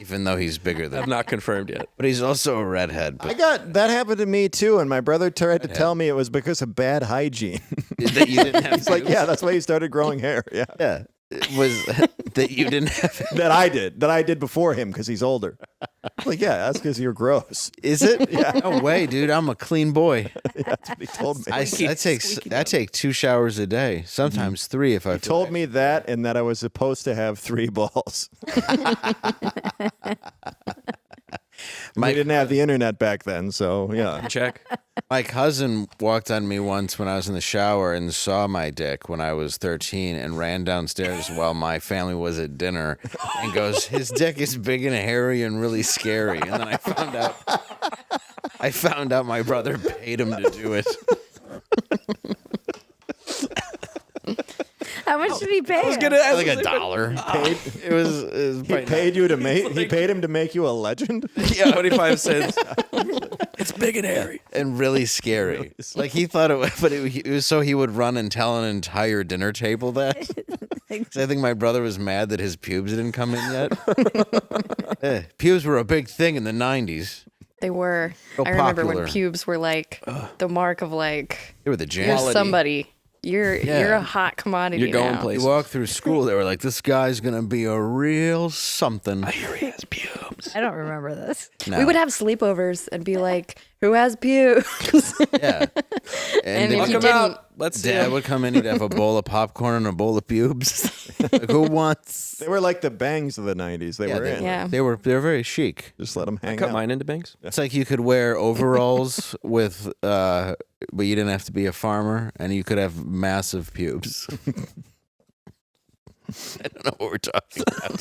Speaker 1: even though he's bigger than
Speaker 2: I've
Speaker 1: me.
Speaker 2: not confirmed yet.
Speaker 1: But he's also a redhead. But
Speaker 4: That happened to me too, and my brother tried to tell me it was because of bad hygiene.
Speaker 1: that you didn't have.
Speaker 4: It's like, yeah, that's why he started growing hair. Yeah,
Speaker 1: yeah. It was that you didn't have.
Speaker 4: that I did before him because he's older. Like, yeah, that's because you're gross.
Speaker 1: Is it? Yeah. No way, dude. I'm a clean boy.
Speaker 4: That's what he told me.
Speaker 1: I take 2 showers a day, sometimes 3 if I
Speaker 4: He told me that, and that I was supposed to have 3 balls. We didn't have the internet back then, so yeah.
Speaker 2: Check.
Speaker 1: My cousin walked on me once when I was in the shower and saw my dick when I was 13 and ran downstairs while my family was at dinner and goes, his dick is big and hairy and really scary. And then I found out my brother paid him to do it.
Speaker 3: How much did he pay?
Speaker 2: I was
Speaker 3: him?
Speaker 2: gonna ask
Speaker 1: Like $1. It was
Speaker 4: He paid you to make. He paid him to make you a legend.
Speaker 2: Yeah, 25 cents. It's big and hairy.
Speaker 1: and really scary. Like he thought it was, but it was so he would run and tell an entire dinner table that. 'Cause I think my brother was mad that his pubes didn't come in yet. Pubes were a big thing in the 90s.
Speaker 5: They were.
Speaker 1: Real
Speaker 5: I remember
Speaker 1: popular.
Speaker 5: when pubes were like the mark of like
Speaker 1: They were the jam.
Speaker 5: here's somebody. you're a hot commodity.
Speaker 2: You're going
Speaker 5: now.
Speaker 2: places.
Speaker 1: You walk through school, they were like, this guy's going to be a real something.
Speaker 2: I hear he has pubes.
Speaker 3: I don't remember this.
Speaker 1: No.
Speaker 5: We would have sleepovers and be like, "Who has pubes?"
Speaker 1: Yeah.
Speaker 5: And if
Speaker 1: if
Speaker 5: you
Speaker 2: Come
Speaker 5: didn't,
Speaker 2: out. Let's see.
Speaker 1: Dad would come in, he'd have a bowl of popcorn and a bowl of pubes. Like, who wants?
Speaker 4: They were like the bangs of the 90s. They were in.
Speaker 5: Yeah.
Speaker 1: They were very chic.
Speaker 4: Just let them hang
Speaker 2: Cut
Speaker 4: out.
Speaker 2: mine into bangs.
Speaker 1: It's like you could wear overalls with, but you didn't have to be a farmer, and you could have massive pubes. I don't know what we're talking about.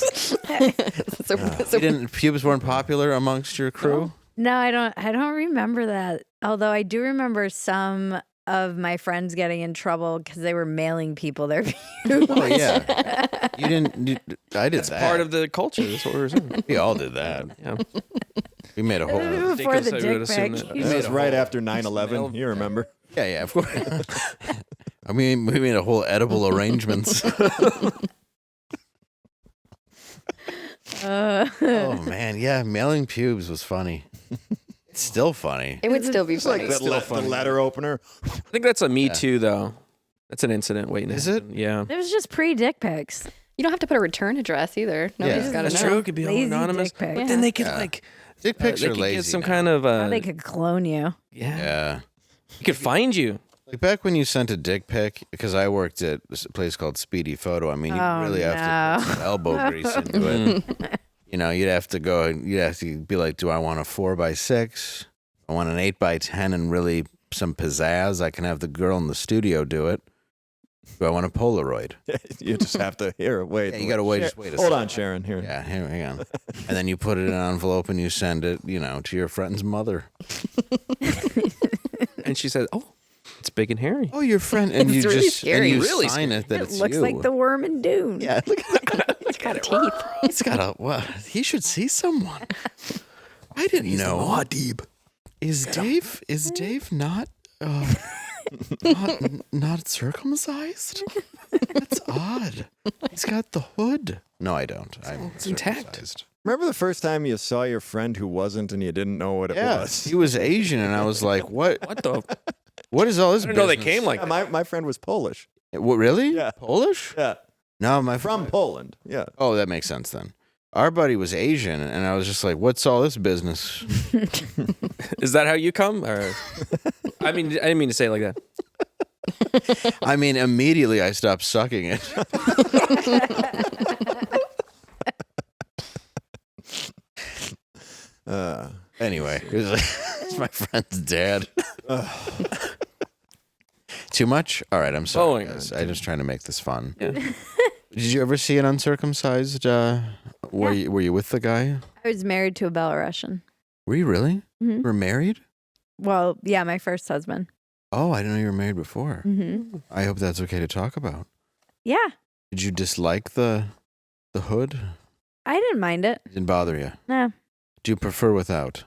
Speaker 1: Pubes weren't popular amongst your crew?
Speaker 3: No, I don't remember that. Although I do remember some of my friends getting in trouble because they were mailing people their pubes.
Speaker 1: Oh, yeah. You didn't. I did that.
Speaker 2: Part of the culture. That's what we were saying.
Speaker 1: We all did that.
Speaker 2: Yeah.
Speaker 1: We made a whole.
Speaker 3: Before the
Speaker 2: Ridiculous, I would
Speaker 3: dick
Speaker 2: assume
Speaker 3: pic.
Speaker 2: that.
Speaker 4: That was right after 9/11. You remember?
Speaker 1: Yeah, of course. I mean, we made a whole edible arrangements. Oh man, yeah, mailing pubes was funny. It's still funny.
Speaker 5: it would still be funny.
Speaker 4: The letter opener.
Speaker 2: I think that's a Me Too, though. That's an incident waiting. to
Speaker 1: Is it?
Speaker 2: happen. Yeah.
Speaker 3: It was just pre-dick pics.
Speaker 5: You don't have to put a return address either. Nobody's
Speaker 1: Yeah.
Speaker 5: got to
Speaker 2: That's
Speaker 5: know.
Speaker 2: true. It could be all
Speaker 3: Lazy
Speaker 2: anonymous.
Speaker 3: dick pic.
Speaker 2: But then they could
Speaker 1: Yeah.
Speaker 2: like
Speaker 1: Dick pics
Speaker 2: they
Speaker 1: are
Speaker 2: could
Speaker 1: lazy.
Speaker 2: get some
Speaker 1: now.
Speaker 2: kind of
Speaker 3: They could clone you.
Speaker 1: Yeah.
Speaker 2: You could find you.
Speaker 1: Like back when you sent a dick pic, because I worked at a place called Speedy Photo. I mean, you
Speaker 3: Oh,
Speaker 1: really have to put some elbow grease into it. You know, you'd have to go. You'd have to be like, do I want a 4x6? I want an 8x10 and really some pizzazz. I can have the girl in the studio do it. Do I want a Polaroid?
Speaker 4: You just have to wait.
Speaker 1: Yeah, you got to wait. Just wait a
Speaker 4: Hold
Speaker 1: second.
Speaker 4: on, Sharon. Here.
Speaker 1: Yeah, hang on. And then you put it in an envelope and you send it, to your friend's mother.
Speaker 2: And she said, "Oh, it's big and hairy."
Speaker 1: Oh, your friend, and you
Speaker 5: It's really
Speaker 1: just
Speaker 5: scary.
Speaker 1: and you
Speaker 2: Really
Speaker 1: sign it that
Speaker 3: It
Speaker 1: it's
Speaker 3: looks
Speaker 1: you.
Speaker 3: like the worm in Dune.
Speaker 1: Yeah, look at that.
Speaker 5: It's got teeth.
Speaker 1: He's got a what? He should see someone. I didn't know. Is Dave not not circumcised? That's odd. He's got the hood. No, I don't. I'm
Speaker 2: intact.
Speaker 1: circumcised.
Speaker 4: Remember the first time you saw your friend who wasn't and you didn't know what it
Speaker 1: Yeah,
Speaker 4: was?
Speaker 1: he was Asian, and I was like, "What?
Speaker 2: What the?
Speaker 1: What is all this?"
Speaker 2: I didn't know they
Speaker 1: business?
Speaker 2: came like
Speaker 4: Yeah,
Speaker 2: that.
Speaker 4: my friend was Polish.
Speaker 1: What, really?
Speaker 4: Yeah.
Speaker 1: Polish?
Speaker 4: Yeah.
Speaker 1: No, my
Speaker 4: From Poland. Yeah.
Speaker 1: Oh, that makes sense then. Our buddy was Asian, and I was just like, "What's all this business?"
Speaker 2: Is that how you come? Or I didn't mean to say it like that.
Speaker 1: I mean, immediately I stopped sucking it. Anyway, it's my friend's dad. Too much? All right, I'm sorry, guys. I'm just trying to make this fun.
Speaker 2: Yeah.
Speaker 1: Did you ever see an uncircumcised? Were you with the guy?
Speaker 3: I was married to a Belarusian.
Speaker 1: Were you really?
Speaker 3: Mhm.
Speaker 1: You were married?
Speaker 3: Well, yeah, my first husband.
Speaker 1: Oh, I didn't know you were married before.
Speaker 3: Mm-hmm.
Speaker 1: I hope that's okay to talk about.
Speaker 3: Yeah,
Speaker 1: Did you dislike the hood?
Speaker 3: I didn't mind it.
Speaker 1: It didn't bother you?
Speaker 3: No.
Speaker 1: Do you prefer without?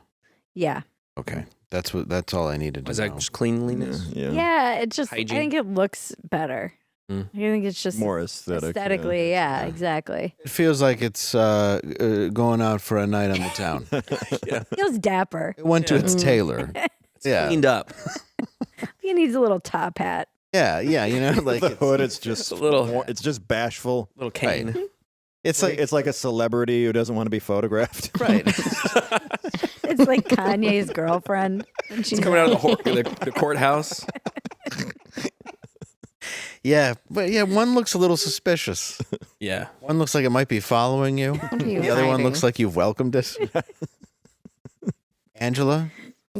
Speaker 3: Yeah.
Speaker 1: Okay, that's all I needed to
Speaker 2: Was
Speaker 1: know.
Speaker 2: that just cleanliness?
Speaker 4: Yeah.
Speaker 3: Yeah, it just, I
Speaker 2: Hygiene.
Speaker 3: think it looks better.
Speaker 2: Mm.
Speaker 3: I think it's just
Speaker 4: More aesthetic.
Speaker 3: aesthetically, yeah, exactly.
Speaker 1: It feels like it's going out for a night on the town.
Speaker 3: Feels dapper.
Speaker 1: It went to its tailor. Yeah,
Speaker 2: Cleaned up.
Speaker 3: He needs a little top hat.
Speaker 1: yeah. Like
Speaker 4: The hood, it's just
Speaker 2: a little-
Speaker 4: it's just bashful.
Speaker 2: Little cane.
Speaker 1: it's like
Speaker 4: It's like a celebrity who doesn't want to be photographed.
Speaker 1: right.
Speaker 3: It's like Kanye's girlfriend. And she's
Speaker 2: Coming out of the courthouse.
Speaker 1: Yeah, but one looks a little suspicious.
Speaker 2: Yeah.
Speaker 1: One looks like it might be following you.
Speaker 5: What are you
Speaker 1: The other one
Speaker 5: hiding?
Speaker 1: looks like you've welcomed it. Angela?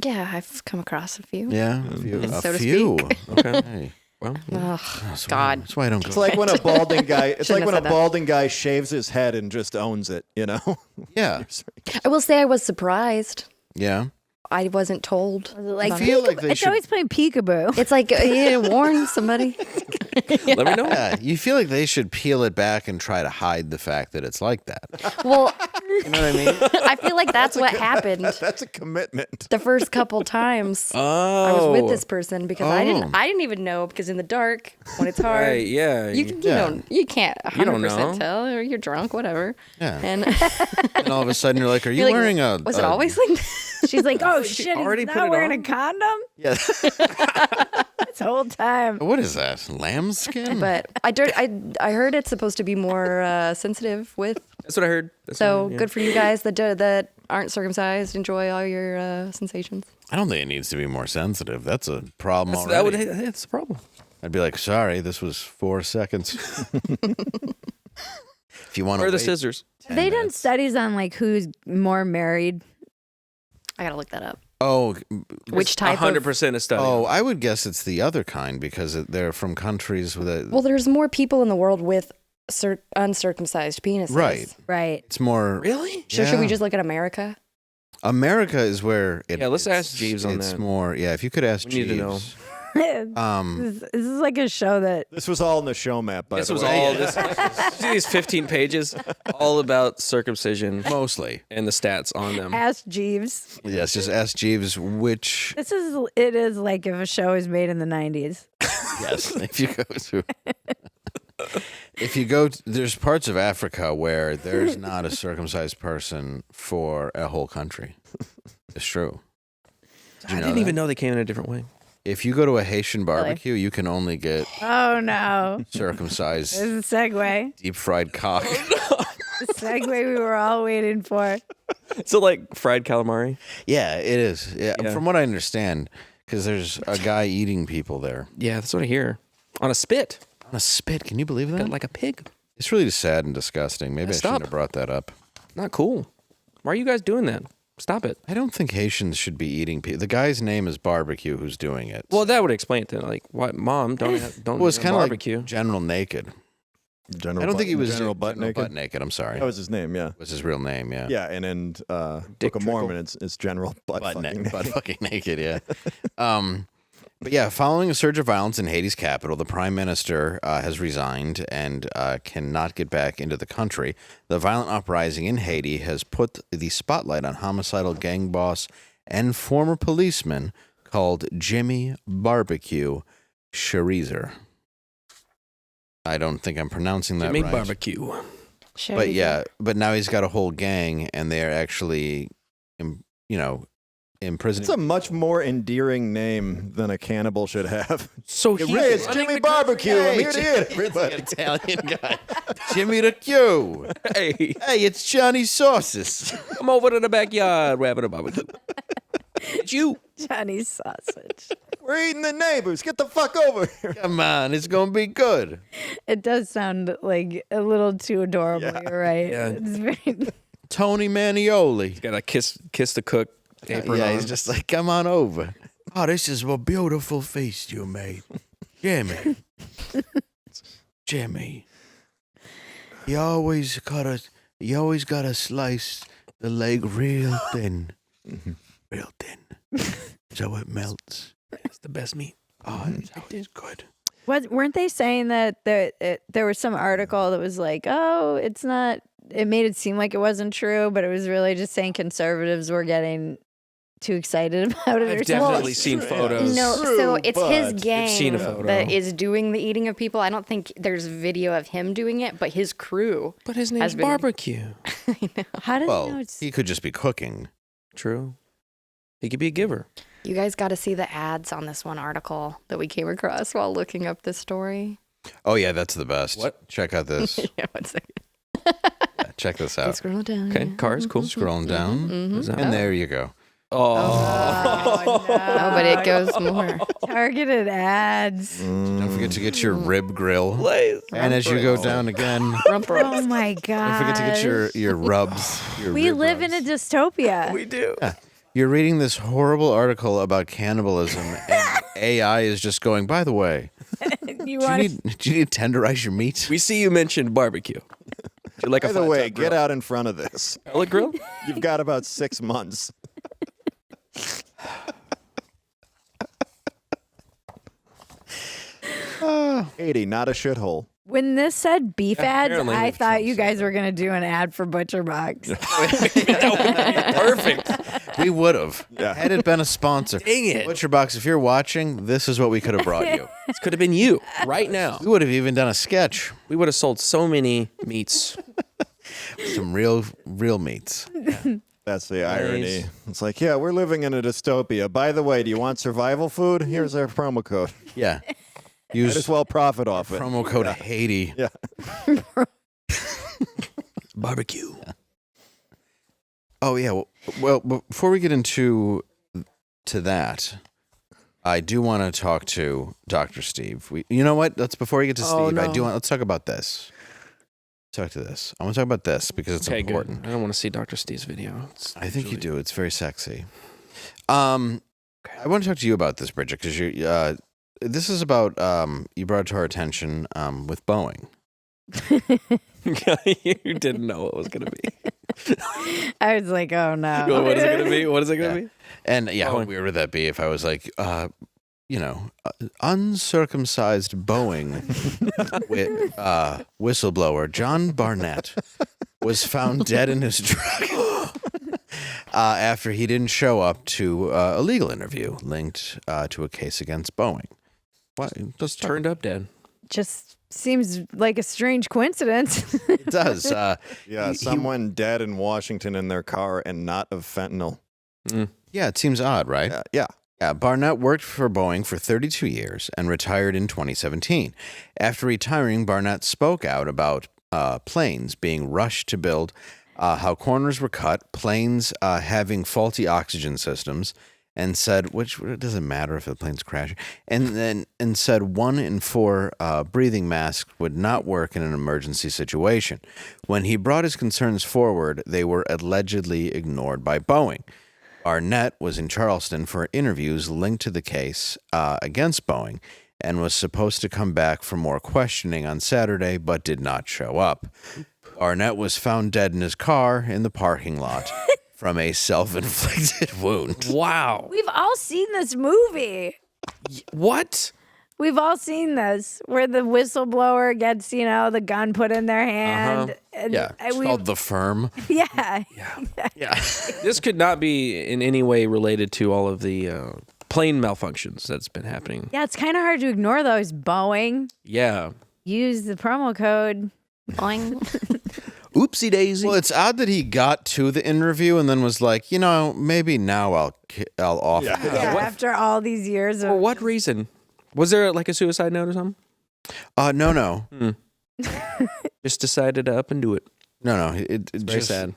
Speaker 5: Yeah, I've come across a few.
Speaker 1: Yeah, a few.
Speaker 5: So to
Speaker 1: few.
Speaker 2: Okay.
Speaker 1: Hey.
Speaker 2: Well,
Speaker 5: Ugh,
Speaker 1: That's
Speaker 5: God.
Speaker 1: That's why I don't go.
Speaker 4: It's like when a balding guy. It's like
Speaker 5: Shouldn't
Speaker 4: when a
Speaker 5: have said that.
Speaker 4: balding guy shaves his head and just owns it. You know.
Speaker 1: Yeah,
Speaker 5: I will say I was surprised.
Speaker 1: yeah.
Speaker 5: I wasn't told.
Speaker 3: Was it like
Speaker 1: I feel like they
Speaker 3: it's
Speaker 1: should.
Speaker 3: always playing peekaboo.
Speaker 5: It's like you didn't warn somebody.
Speaker 2: let me know.
Speaker 1: Yeah, you feel like they should peel it back and try to hide the fact that it's like that.
Speaker 5: Well,
Speaker 1: You know what I mean?
Speaker 5: I feel like that's what happened
Speaker 4: That's a commitment.
Speaker 5: the first couple times
Speaker 2: Oh.
Speaker 5: I was with this person because I
Speaker 1: Oh.
Speaker 5: didn't even know because in the dark when it's hard.
Speaker 2: Right, yeah.
Speaker 5: You can't 100%
Speaker 2: You don't know.
Speaker 5: tell or you're drunk, whatever.
Speaker 1: Yeah.
Speaker 5: And
Speaker 1: And all of a sudden you're like, are you
Speaker 5: you're like,
Speaker 1: wearing a?
Speaker 5: was it always like that?
Speaker 3: She's like, oh shit,
Speaker 2: already
Speaker 3: he's
Speaker 2: put
Speaker 3: not
Speaker 2: it
Speaker 3: wearing
Speaker 2: on?
Speaker 3: a condom?
Speaker 1: Yeah.
Speaker 3: That's this whole time.
Speaker 1: What is that? Lambskin?
Speaker 5: But I heard it's supposed to be more sensitive with.
Speaker 2: That's what I heard.
Speaker 5: Good for you guys that aren't circumcised. Enjoy all your sensations.
Speaker 1: I don't think it needs to be more sensitive. That's a problem already.
Speaker 2: That's the problem.
Speaker 1: I'd be like, sorry, this was 4 seconds. If you want to
Speaker 2: Where are the scissors?
Speaker 3: Have they done studies on like who's more married?
Speaker 5: I gotta look that up.
Speaker 1: Oh,
Speaker 5: Which type
Speaker 2: 100% a study.
Speaker 1: oh, I would guess it's the other kind because they're from countries with a.
Speaker 5: Well, there's more people in the world with uncircumcised penises.
Speaker 1: Right.
Speaker 3: Right.
Speaker 1: It's more.
Speaker 2: Really?
Speaker 5: So should we
Speaker 1: Yeah.
Speaker 5: just look at America?
Speaker 1: America is where it.
Speaker 2: Yeah, let's ask
Speaker 1: it's-
Speaker 2: Jeeves on
Speaker 1: It's
Speaker 2: that.
Speaker 1: more. Yeah, if you could ask
Speaker 2: We need
Speaker 1: Jeeves.
Speaker 2: to know.
Speaker 3: This is like a show that
Speaker 4: This was all in the show map, by
Speaker 2: This
Speaker 4: the
Speaker 2: was
Speaker 4: way.
Speaker 2: all these 15 pages, all about circumcision
Speaker 1: Mostly.
Speaker 2: and the stats on them.
Speaker 3: Ask Jeeves.
Speaker 1: Yes, just ask Jeeves which.
Speaker 3: It is like if a show is made in the 90s.
Speaker 1: Yes, if you go to. If you go, there's parts of Africa where there's not a circumcised person for a whole country. It's true. Did you
Speaker 2: I
Speaker 1: know
Speaker 2: didn't
Speaker 1: that?
Speaker 2: even know they came in a different way.
Speaker 1: If you go to a Haitian barbecue, you can only get
Speaker 3: Oh no.
Speaker 1: circumcised
Speaker 3: This is a segue.
Speaker 1: deep fried cock.
Speaker 3: The segue we were all waiting for.
Speaker 2: So like fried calamari.
Speaker 1: Yeah, it is. Yeah,
Speaker 2: Yeah.
Speaker 1: from what I understand, because there's a guy eating people there
Speaker 2: Yeah, that's what I hear. On a spit,
Speaker 1: on a spit. Can you believe that?
Speaker 2: like a pig.
Speaker 1: It's really sad and disgusting. Maybe I
Speaker 2: Stop.
Speaker 1: shouldn't have brought that up.
Speaker 2: Not cool. Why are you guys doing that? Stop it.
Speaker 1: I don't think Haitians should be eating people. The guy's name is Barbecue who's doing it.
Speaker 2: Well, that would explain it. Then. Like, why, Mom? Don't
Speaker 1: well, it's kind of
Speaker 2: barbecue.
Speaker 1: like General Naked.
Speaker 4: General
Speaker 1: I don't think he was
Speaker 4: General Butt Naked.
Speaker 1: Butt Naked. I'm sorry.
Speaker 4: That was his name, yeah.
Speaker 1: Was his real name? Yeah.
Speaker 4: Yeah, and in
Speaker 2: Dick
Speaker 4: Book of Mormon, it's General Butt,
Speaker 1: Butt,
Speaker 4: fucking
Speaker 1: butt
Speaker 4: Naked.
Speaker 1: fucking naked. Yeah. But yeah, following a surge of violence in Haiti's capital, the prime minister has resigned and cannot get back into the country. The violent uprising in Haiti has put the spotlight on homicidal gang boss and former policeman called Jimmy Barbecue Cherizer. I don't think I'm pronouncing that
Speaker 2: Jimmy
Speaker 1: right.
Speaker 2: barbecue.
Speaker 1: But yeah, but now he's got a whole gang, and they're actually, imprisoning.
Speaker 4: It's a much more endearing name than a cannibal should have.
Speaker 2: So he's
Speaker 4: Ray, it's
Speaker 2: running
Speaker 4: Jimmy
Speaker 2: the
Speaker 4: Barbecue. I'm
Speaker 1: Hey,
Speaker 4: here to eat everybody.
Speaker 1: Italian guy, Jimmy the Q.
Speaker 2: Hey,
Speaker 1: Hey, it's Johnny Sauces.
Speaker 2: come over to the backyard, we're having a barbecue. It's you.
Speaker 3: Johnny's sausage.
Speaker 4: We're eating the neighbors. Get the fuck over here.
Speaker 1: Come on, it's gonna be good.
Speaker 3: It does sound like a little too adorable.
Speaker 4: Yeah.
Speaker 3: You're right.
Speaker 2: Yeah.
Speaker 3: It's very.
Speaker 1: Tony Manioli.
Speaker 2: Got to kiss the cook apron
Speaker 1: Yeah,
Speaker 2: on.
Speaker 1: he's just like, come on over. Oh, this is a beautiful feast you made, Jimmy. Jimmy, you always gotta slice the leg real thin, real thin, so it melts.
Speaker 2: It's the best meat.
Speaker 1: Oh, it's good.
Speaker 3: Weren't they saying that there was some article that was like, oh, it's not. It made it seem like it wasn't true, but it was really just saying conservatives were getting too excited about it.
Speaker 2: I've
Speaker 3: or
Speaker 2: definitely
Speaker 3: something.
Speaker 2: seen photos.
Speaker 5: No, so it's his
Speaker 4: but-
Speaker 5: gang
Speaker 2: seen a photo.
Speaker 5: that is doing the eating of people. I don't think there's video of him doing it, but his crew.
Speaker 2: But his
Speaker 5: has
Speaker 2: name's
Speaker 5: been-
Speaker 2: Barbecue.
Speaker 3: How did you know
Speaker 1: Well,
Speaker 3: it's?
Speaker 1: he could just be cooking.
Speaker 2: True. He could be a giver.
Speaker 5: You guys got to see the ads on this one article that we came across while looking up this story.
Speaker 1: Oh yeah, that's the best.
Speaker 2: What?
Speaker 1: Check out this.
Speaker 5: Yeah, one second.
Speaker 1: Yeah, check this out.
Speaker 5: Scroll down.
Speaker 2: Okay, cars, cool.
Speaker 1: Scrolling down,
Speaker 2: Is that-
Speaker 1: and there you go.
Speaker 2: Oh.
Speaker 5: Oh, but it goes more.
Speaker 3: Targeted ads.
Speaker 1: Don't forget to get your rib grill.
Speaker 2: Blaze.
Speaker 1: And as you go down again,
Speaker 5: Rump roast.
Speaker 3: Oh my god!
Speaker 1: don't forget to get your rubs. Your
Speaker 3: We
Speaker 1: rib
Speaker 3: live
Speaker 1: rubs.
Speaker 3: in a dystopia.
Speaker 2: We do.
Speaker 1: You're reading this horrible article about cannibalism, and AI is just going, by the way,
Speaker 3: You
Speaker 1: do you
Speaker 3: want
Speaker 1: need to tenderize your meat?
Speaker 2: We see you mentioned barbecue. Would you like
Speaker 4: By
Speaker 2: a
Speaker 4: the
Speaker 2: flat
Speaker 4: way,
Speaker 2: top
Speaker 4: get
Speaker 2: grill?
Speaker 4: out in front of this.
Speaker 2: Pellet grill?
Speaker 4: You've got about 6 months. Haiti, not a shithole.
Speaker 3: when this said beef ads,
Speaker 2: apparently
Speaker 3: I
Speaker 2: we've
Speaker 3: thought
Speaker 2: changed
Speaker 3: you guys were gonna do an ad for Butcher Box.
Speaker 2: Perfect.
Speaker 1: We would have.
Speaker 4: Yeah.
Speaker 1: Had it been a sponsor.
Speaker 2: Dang it.
Speaker 1: Butcher Box, if you're watching, this is what we could have brought you.
Speaker 2: This could have been you right now.
Speaker 1: We would have even done a sketch.
Speaker 2: We would have sold so many meats.
Speaker 1: Some real meats.
Speaker 4: That's the irony. It's like, yeah, we're living in a dystopia. By the way, do you want survival food? Here's our promo code.
Speaker 1: Yeah.
Speaker 4: Might as well profit off it.
Speaker 1: Promo code Haiti.
Speaker 4: Yeah.
Speaker 2: Barbecue.
Speaker 1: Yeah. Oh, yeah. Well, before we get into that, I do want to talk to Dr. Steve. You know what? Before we get to Steve, let's talk about this. I want to talk about this because it's important.
Speaker 2: Good. I don't want to see Dr. Steve's video.
Speaker 1: I think you do. It's very sexy. I want to talk to you about this, Bridget, because this is about you brought it to our attention with Boeing.
Speaker 2: You didn't know what it was going to be.
Speaker 3: I was like, oh no.
Speaker 2: What is it going to be? What is it going to be?
Speaker 1: And how weird would that be if I was like, uncircumcised Boeing whistleblower John Barnett was found dead in his truck after he didn't show up to a legal interview linked to a case against Boeing. What?
Speaker 2: Just turned up dead.
Speaker 3: Just seems like a strange coincidence.
Speaker 1: It does.
Speaker 4: Someone dead in Washington in their car and not of fentanyl.
Speaker 1: Yeah, it seems odd, right?
Speaker 4: Yeah.
Speaker 1: Barnett worked for Boeing for 32 years and retired in 2017. After retiring, Barnett spoke out about planes being rushed to build, how corners were cut, planes having faulty oxygen systems, and said, which it doesn't matter if the plane's crashing, and said 1 in 4 breathing masks would not work in an emergency situation. When he brought his concerns forward, they were allegedly ignored by Boeing. Barnett was in Charleston for interviews linked to the case against Boeing and was supposed to come back for more questioning on Saturday, but did not show up. Barnett was found dead in his car in the parking lot from a self-inflicted wound.
Speaker 2: Wow.
Speaker 3: We've all seen this movie.
Speaker 2: What?
Speaker 3: We've all seen this, where the whistleblower gets, the gun put in their hand. And
Speaker 1: It's called The Firm.
Speaker 3: Yeah.
Speaker 2: This could not be in any way related to all of the plane malfunctions that's been happening.
Speaker 3: Yeah, it's kind of hard to ignore those. Boeing.
Speaker 2: Yeah.
Speaker 3: Use the promo code.
Speaker 5: Boing.
Speaker 2: Oopsie daisy.
Speaker 1: Well, it's odd that he got to the interview and then was like, maybe now I'll offer.
Speaker 3: Yeah, after all these years of.
Speaker 2: For what reason? Was there like a suicide note or something?
Speaker 1: No.
Speaker 2: Just decided to up and do it.
Speaker 1: No. It's
Speaker 2: very sad.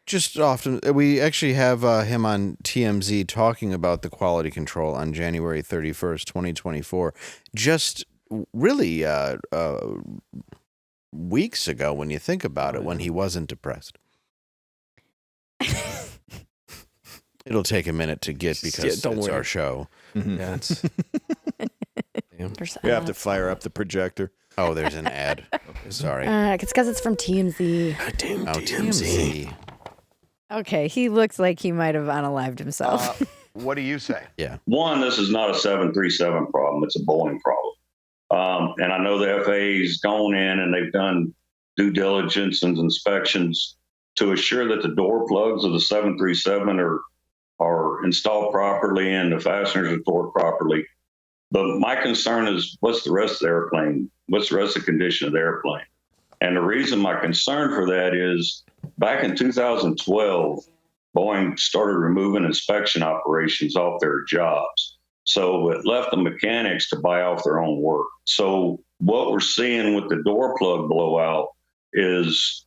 Speaker 1: Just often, we actually have him on TMZ talking about the quality control on January 31st, 2024. Just really weeks ago when you think about it, when he wasn't depressed. It'll take a minute to get because it's our show.
Speaker 4: Mm-hmm.
Speaker 2: Yeah, it's...
Speaker 4: We have to fire up the projector.
Speaker 1: Oh, there's an ad. Okay, sorry.
Speaker 5: It's because it's from TMZ.
Speaker 2: Damn,
Speaker 1: TMZ.
Speaker 3: Okay, he looks like he might have unalived himself.
Speaker 8: What do you say?
Speaker 1: Yeah.
Speaker 9: One, this is not a 737 problem. It's a Boeing problem. And I know the FAA's gone in and they've done due diligence and inspections to assure that the door plugs of the 737 are installed properly and the fasteners are stored properly. But my concern is, what's the rest of the airplane? What's the rest of the condition of the airplane? And the reason my concern for that is back in 2012, Boeing started removing inspection operations off their jobs. So it left the mechanics to buy off their own work. So what we're seeing with the door plug blowout is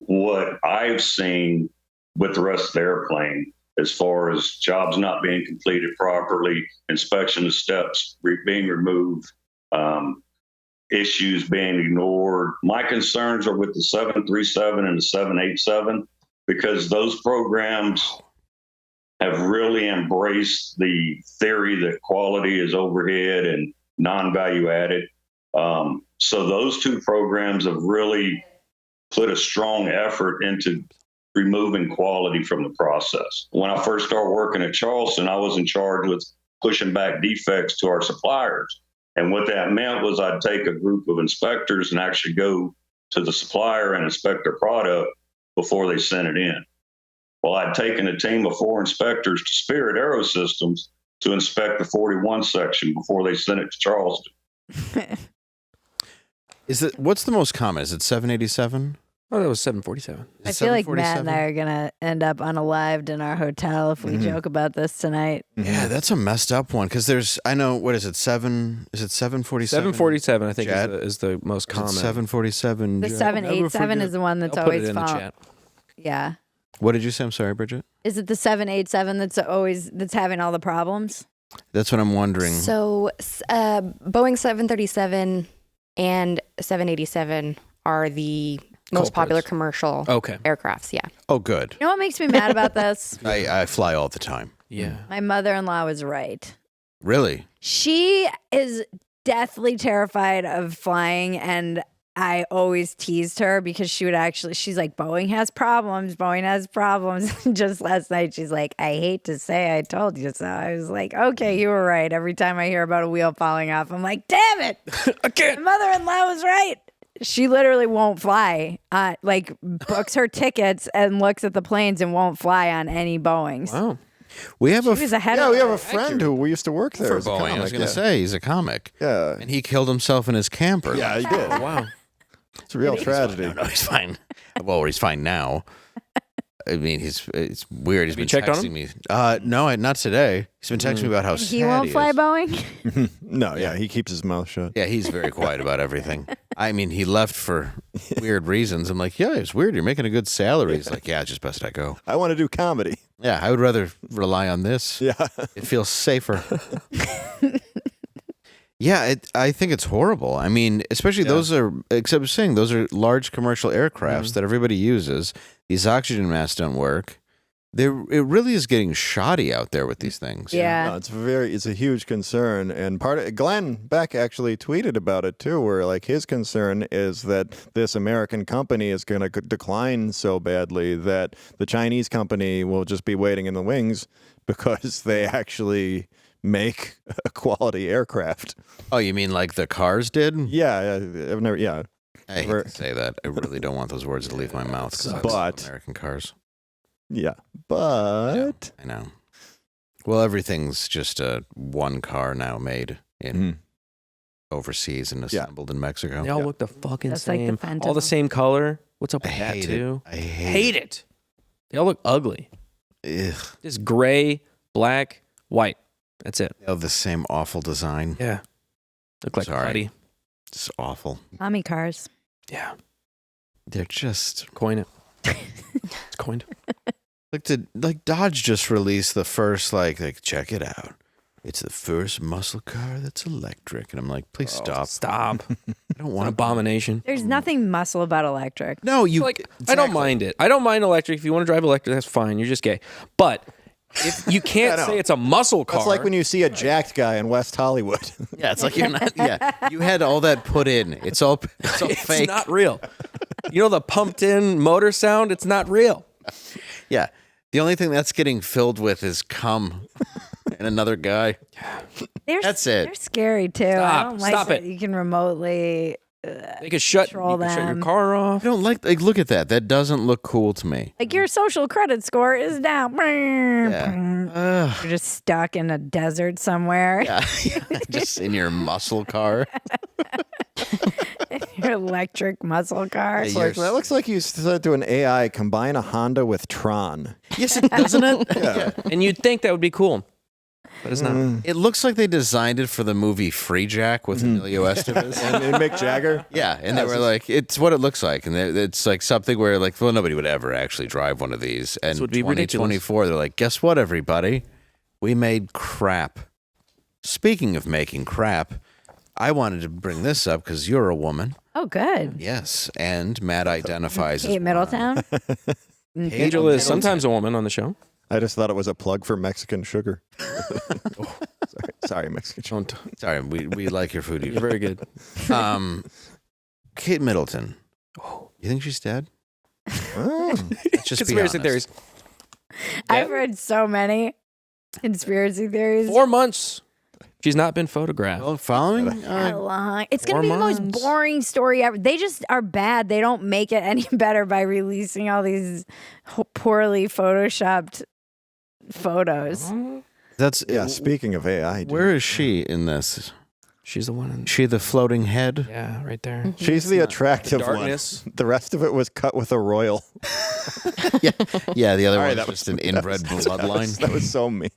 Speaker 9: what I've seen with the rest of the airplane, as far as jobs not being completed properly, inspection steps being removed, issues being ignored. My concerns are with the 737 and the 787, because those programs have really embraced the theory that quality is overhead and non-value added. So those two programs have really put a strong effort into removing quality from the process. When I first started working at Charleston, I was in charge with pushing back defects to our suppliers. And what that meant was I'd take a group of inspectors and actually go to the supplier and inspect their product before they sent it in. Well, I'd taken a team of 4 inspectors to Spirit Aerosystems to inspect the 41 section before they sent it to Charleston.
Speaker 1: What's the most common? Is it 787?
Speaker 2: Oh, that was 747.
Speaker 3: I feel like Matt and I are gonna end up unalived in our hotel if we joke about this tonight.
Speaker 1: Yeah, that's a messed up one because there's. I know what is it? 747.
Speaker 2: 747, I think,
Speaker 1: Jet?
Speaker 2: is the most common.
Speaker 1: 747.
Speaker 3: The
Speaker 1: Jet.
Speaker 3: 787 is the one that's
Speaker 2: I'll put
Speaker 3: always
Speaker 2: it in the
Speaker 3: falling.
Speaker 2: chat.
Speaker 3: Yeah.
Speaker 1: What did you say? I'm sorry, Bridget.
Speaker 3: Is it the 787 that's having all the problems?
Speaker 1: That's what I'm wondering.
Speaker 5: So Boeing 737 and 787 are the most popular commercial aircrafts. Yeah.
Speaker 1: Oh, good.
Speaker 3: You know what makes me mad about this?
Speaker 1: I fly all the time.
Speaker 2: Yeah.
Speaker 3: My mother-in-law was right.
Speaker 1: Really?
Speaker 3: She is deathly terrified of flying, and I always teased her because she's like, Boeing has problems. Just last night, she's like, I hate to say I told you so. I was like, okay, you were right. Every time I hear about a wheel falling off, I'm like, damn it.
Speaker 2: I can't.
Speaker 3: My mother-in-law was right. She literally won't fly, books her tickets and looks at the planes and won't fly on any Boeings.
Speaker 2: Wow.
Speaker 1: We have
Speaker 3: She was ahead of
Speaker 4: we have
Speaker 3: her.
Speaker 4: a friend who we used to work there
Speaker 1: for
Speaker 4: as a
Speaker 1: Boeing.
Speaker 4: comic.
Speaker 1: I was going to say he's a comic.
Speaker 4: Yeah.
Speaker 1: And he killed himself in his camper.
Speaker 4: Yeah, he did.
Speaker 2: Wow.
Speaker 4: It's a real tragedy.
Speaker 1: No, he's fine. Well, he's fine now. I mean, it's weird. He's been
Speaker 2: checked on
Speaker 1: texting
Speaker 2: him?
Speaker 1: me. No, not today. He's been texting me about how
Speaker 3: He
Speaker 1: sad
Speaker 3: won't
Speaker 1: he
Speaker 3: fly
Speaker 1: is.
Speaker 3: Boeing?
Speaker 4: No, yeah, he keeps his mouth shut.
Speaker 1: Yeah, he's very quiet about everything. I mean, he left for weird reasons. I'm like, yeah, it's weird. You're making a good salary. He's like, yeah, it's just best I go.
Speaker 4: I want to do comedy.
Speaker 1: Yeah, I would rather rely on this.
Speaker 4: Yeah.
Speaker 1: It feels safer. Yeah, I think it's horrible. I mean, especially those are large commercial aircrafts that everybody uses. These oxygen masks don't work. It really is getting shoddy out there with these things.
Speaker 3: Yeah.
Speaker 4: No, it's a huge concern, and Glenn Beck actually tweeted about it too, where like his concern is that this American company is going to decline so badly that the Chinese company will just be waiting in the wings because they actually make a quality aircraft.
Speaker 1: Oh, you mean like the cars did?
Speaker 4: Yeah, I've never. Yeah,
Speaker 1: I hate to say that. I really don't want those words to leave my mouth. 'Cause I love American cars.
Speaker 4: Yeah, but
Speaker 1: I know. Well, everything's just one car now made in overseas and assembled in Mexico.
Speaker 2: They all look the fucking
Speaker 3: That's like the
Speaker 2: same.
Speaker 3: Phantom.
Speaker 2: All the same color. What's up
Speaker 1: I
Speaker 2: with that
Speaker 1: hate
Speaker 2: too?
Speaker 1: it. I
Speaker 2: hate it. They all look ugly.
Speaker 1: Ugh.
Speaker 2: Just gray, black, white. That's it.
Speaker 1: They have the same awful design.
Speaker 2: Yeah. Look like
Speaker 1: Sorry.
Speaker 2: putty.
Speaker 1: It's awful.
Speaker 3: Tommy cars.
Speaker 2: Yeah.
Speaker 1: They're just
Speaker 2: Coin it. It's coined.
Speaker 1: like Dodge just released the first like check it out. It's the first muscle car that's electric, and I'm like, please stop.
Speaker 2: Stop.
Speaker 1: I don't want
Speaker 2: An abomination.
Speaker 3: There's nothing muscle about electric.
Speaker 1: No, you
Speaker 2: Like, I don't mind it. I don't mind electric. If you want to drive electric, that's fine. You're just gay. But if you can't say it's a muscle car.
Speaker 4: that's like when you see a jacked guy in West Hollywood.
Speaker 1: Yeah, it's like you're not. Yeah, you had all that put in. It's all
Speaker 2: it's
Speaker 1: fake.
Speaker 2: not real. You know the pumped in motor sound? It's not real.
Speaker 1: Yeah, the only thing that's getting filled with is cum and another guy. That's it.
Speaker 3: They're scary too. I
Speaker 2: Stop.
Speaker 3: don't like
Speaker 2: Stop
Speaker 3: that
Speaker 2: it.
Speaker 3: you can remotely.
Speaker 2: They could shut
Speaker 3: Control
Speaker 2: your
Speaker 3: them.
Speaker 2: car
Speaker 1: I
Speaker 2: off.
Speaker 1: don't like look at that. That doesn't look cool to me.
Speaker 3: Like your social credit score is down.
Speaker 1: Yeah.
Speaker 3: You're just stuck in a desert somewhere.
Speaker 1: Yeah. Just in your muscle car.
Speaker 3: Your electric muscle car.
Speaker 1: Yeah,
Speaker 4: Like, that looks like you said to an AI, combine a Honda with Tron.
Speaker 1: Yes, it doesn't it? Yeah.
Speaker 2: And you'd think that would be cool. But it's not.
Speaker 1: It looks like they designed it for the movie Free Jack with Emilio Estevez.
Speaker 4: And Mick Jagger.
Speaker 1: Yeah, and they were like, it's what it looks like. And it's like something where, like, well, nobody would ever actually drive one of these. And
Speaker 2: would be ridiculous.
Speaker 1: 2024, they're like, guess what, everybody? We made crap. Speaking of making crap, I wanted to bring this up because you're a woman.
Speaker 3: Oh, good.
Speaker 1: Yes, and Matt identifies
Speaker 3: Kate
Speaker 1: as
Speaker 3: Middletown.
Speaker 2: Angel is sometimes a woman on the show.
Speaker 4: I just thought it was a plug for Mexican sugar. Sorry, Mexican sugar.
Speaker 2: Don't.
Speaker 1: Sorry, we like your food.
Speaker 2: You're very good.
Speaker 1: Kate Middleton. You think she's dead?
Speaker 4: Oh.
Speaker 1: Let's just be
Speaker 2: Conspiracy
Speaker 1: honest.
Speaker 2: theories.
Speaker 3: I've heard so many conspiracy theories.
Speaker 2: 4 months. She's not been photographed.
Speaker 1: Well, following
Speaker 3: How long? It's going to
Speaker 2: 4
Speaker 3: be the most
Speaker 2: months.
Speaker 3: boring story ever. They just are bad. They don't make it any better by releasing all these poorly photoshopped photos.
Speaker 1: that's
Speaker 4: Yeah, speaking of AI, dude.
Speaker 1: Where is she in this?
Speaker 2: She's the one.
Speaker 1: She the floating head?
Speaker 2: Yeah, right there.
Speaker 4: She's the attractive one.
Speaker 2: darkness.
Speaker 4: The rest of it was cut with a royal.
Speaker 1: Yeah, the other
Speaker 4: All
Speaker 1: one
Speaker 4: right,
Speaker 1: was
Speaker 4: that
Speaker 1: just an inbred bloodline.
Speaker 4: That was so mean.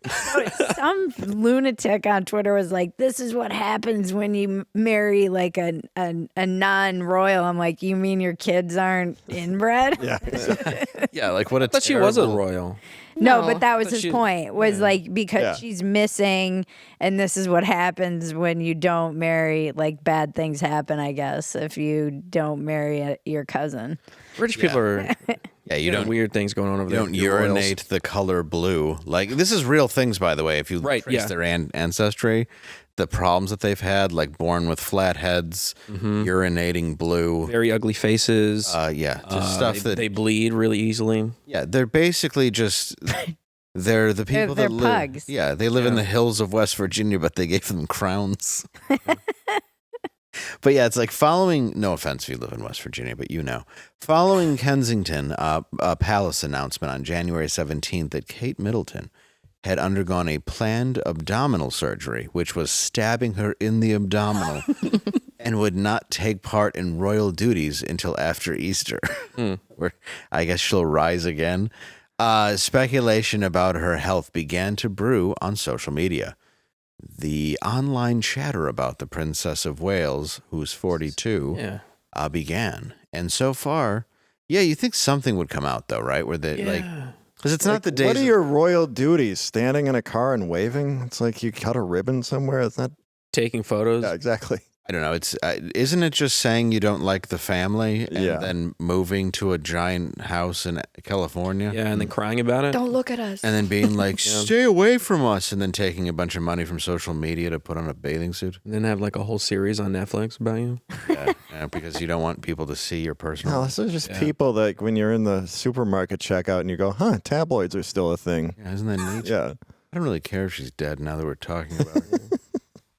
Speaker 3: Some lunatic on Twitter was like, "This is what happens when you marry like a non-royal." I'm like, "You mean your kids aren't inbred?"
Speaker 4: Yeah.
Speaker 1: Yeah, like what a
Speaker 2: I thought she was a
Speaker 1: terrible-
Speaker 2: royal.
Speaker 3: No,
Speaker 5: No.
Speaker 3: but that was
Speaker 2: But
Speaker 3: his
Speaker 2: she-
Speaker 3: point. Was like because
Speaker 4: Yeah.
Speaker 3: she's missing, and this is what happens when you don't marry. Like bad things happen, I guess, if you don't marry your cousin.
Speaker 2: British people are
Speaker 1: Yeah, you don't
Speaker 2: weird things going on over
Speaker 1: You
Speaker 2: there.
Speaker 1: don't
Speaker 2: Your royals.
Speaker 1: urinate the color blue. Like this is real things, by the way. If you
Speaker 2: Right,
Speaker 1: trace
Speaker 2: yeah.
Speaker 1: their ancestry, the problems that they've had, like born with flat heads, urinating blue.
Speaker 2: Very ugly faces.
Speaker 1: Yeah, just stuff
Speaker 2: they,
Speaker 1: that.
Speaker 2: they bleed really easily.
Speaker 1: Yeah, they're basically just. They're the people
Speaker 3: They're
Speaker 1: that live.
Speaker 3: pugs.
Speaker 1: Yeah, they live in the hills of West Virginia, but they gave them crowns. But yeah, it's like following. No offense if you live in West Virginia, but you know, following Kensington Palace announcement on January 17th that Kate Middleton had undergone a planned abdominal surgery, which was stabbing her in the abdominal, and would not take part in royal duties until after Easter, where I guess she'll rise again. Speculation about her health began to brew on social media. The online chatter about the Princess of Wales, who's 42,
Speaker 2: Yeah.
Speaker 1: began. And so far, yeah, you think something would come out, though, right? Where they, like, because it's not the days.
Speaker 4: What are your royal duties? Standing in a car and waving? It's like you cut a ribbon somewhere. It's not.
Speaker 2: Taking photos.
Speaker 4: Yeah, exactly.
Speaker 1: I don't know. It's isn't it just saying you don't like the family and
Speaker 4: Yeah.
Speaker 1: then moving to a giant house in California?
Speaker 2: Yeah, and then crying about it.
Speaker 5: Don't look at us.
Speaker 1: And then being like, stay away from us, and then taking a bunch of money from social media to put on a bathing suit.
Speaker 2: And then have like a whole series on Netflix about you.
Speaker 1: Yeah, because you don't want people to see your personal.
Speaker 4: No, this is just people that when you're in the supermarket checkout and you go, huh, tabloids are still a thing.
Speaker 1: Yeah, isn't that neat?
Speaker 4: Yeah.
Speaker 1: I don't really care if she's dead now that we're talking about her.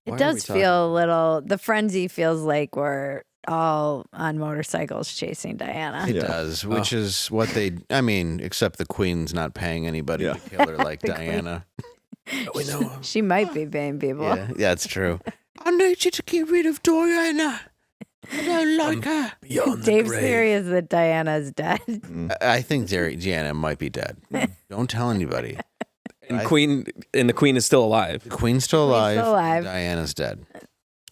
Speaker 3: It
Speaker 2: Why are
Speaker 3: does
Speaker 2: we talking-
Speaker 3: feel a little. The frenzy feels like we're all on motorcycles chasing Diana.
Speaker 1: It
Speaker 4: Yeah.
Speaker 1: does, which is what they. I mean, except the Queen's not paying anybody
Speaker 4: Yeah.
Speaker 1: to kill her like
Speaker 3: The
Speaker 1: Diana.
Speaker 2: We know.
Speaker 3: She might be paying people.
Speaker 1: Yeah, it's true. I need you to get rid of Diana. I don't like her.
Speaker 2: Beyond the
Speaker 3: Dave's
Speaker 2: grave.
Speaker 3: theory is that Diana's dead.
Speaker 1: I think Diana might be dead. Don't tell anybody.
Speaker 2: And the Queen is still alive.
Speaker 1: The Queen's still alive.
Speaker 3: still alive.
Speaker 1: Diana's dead.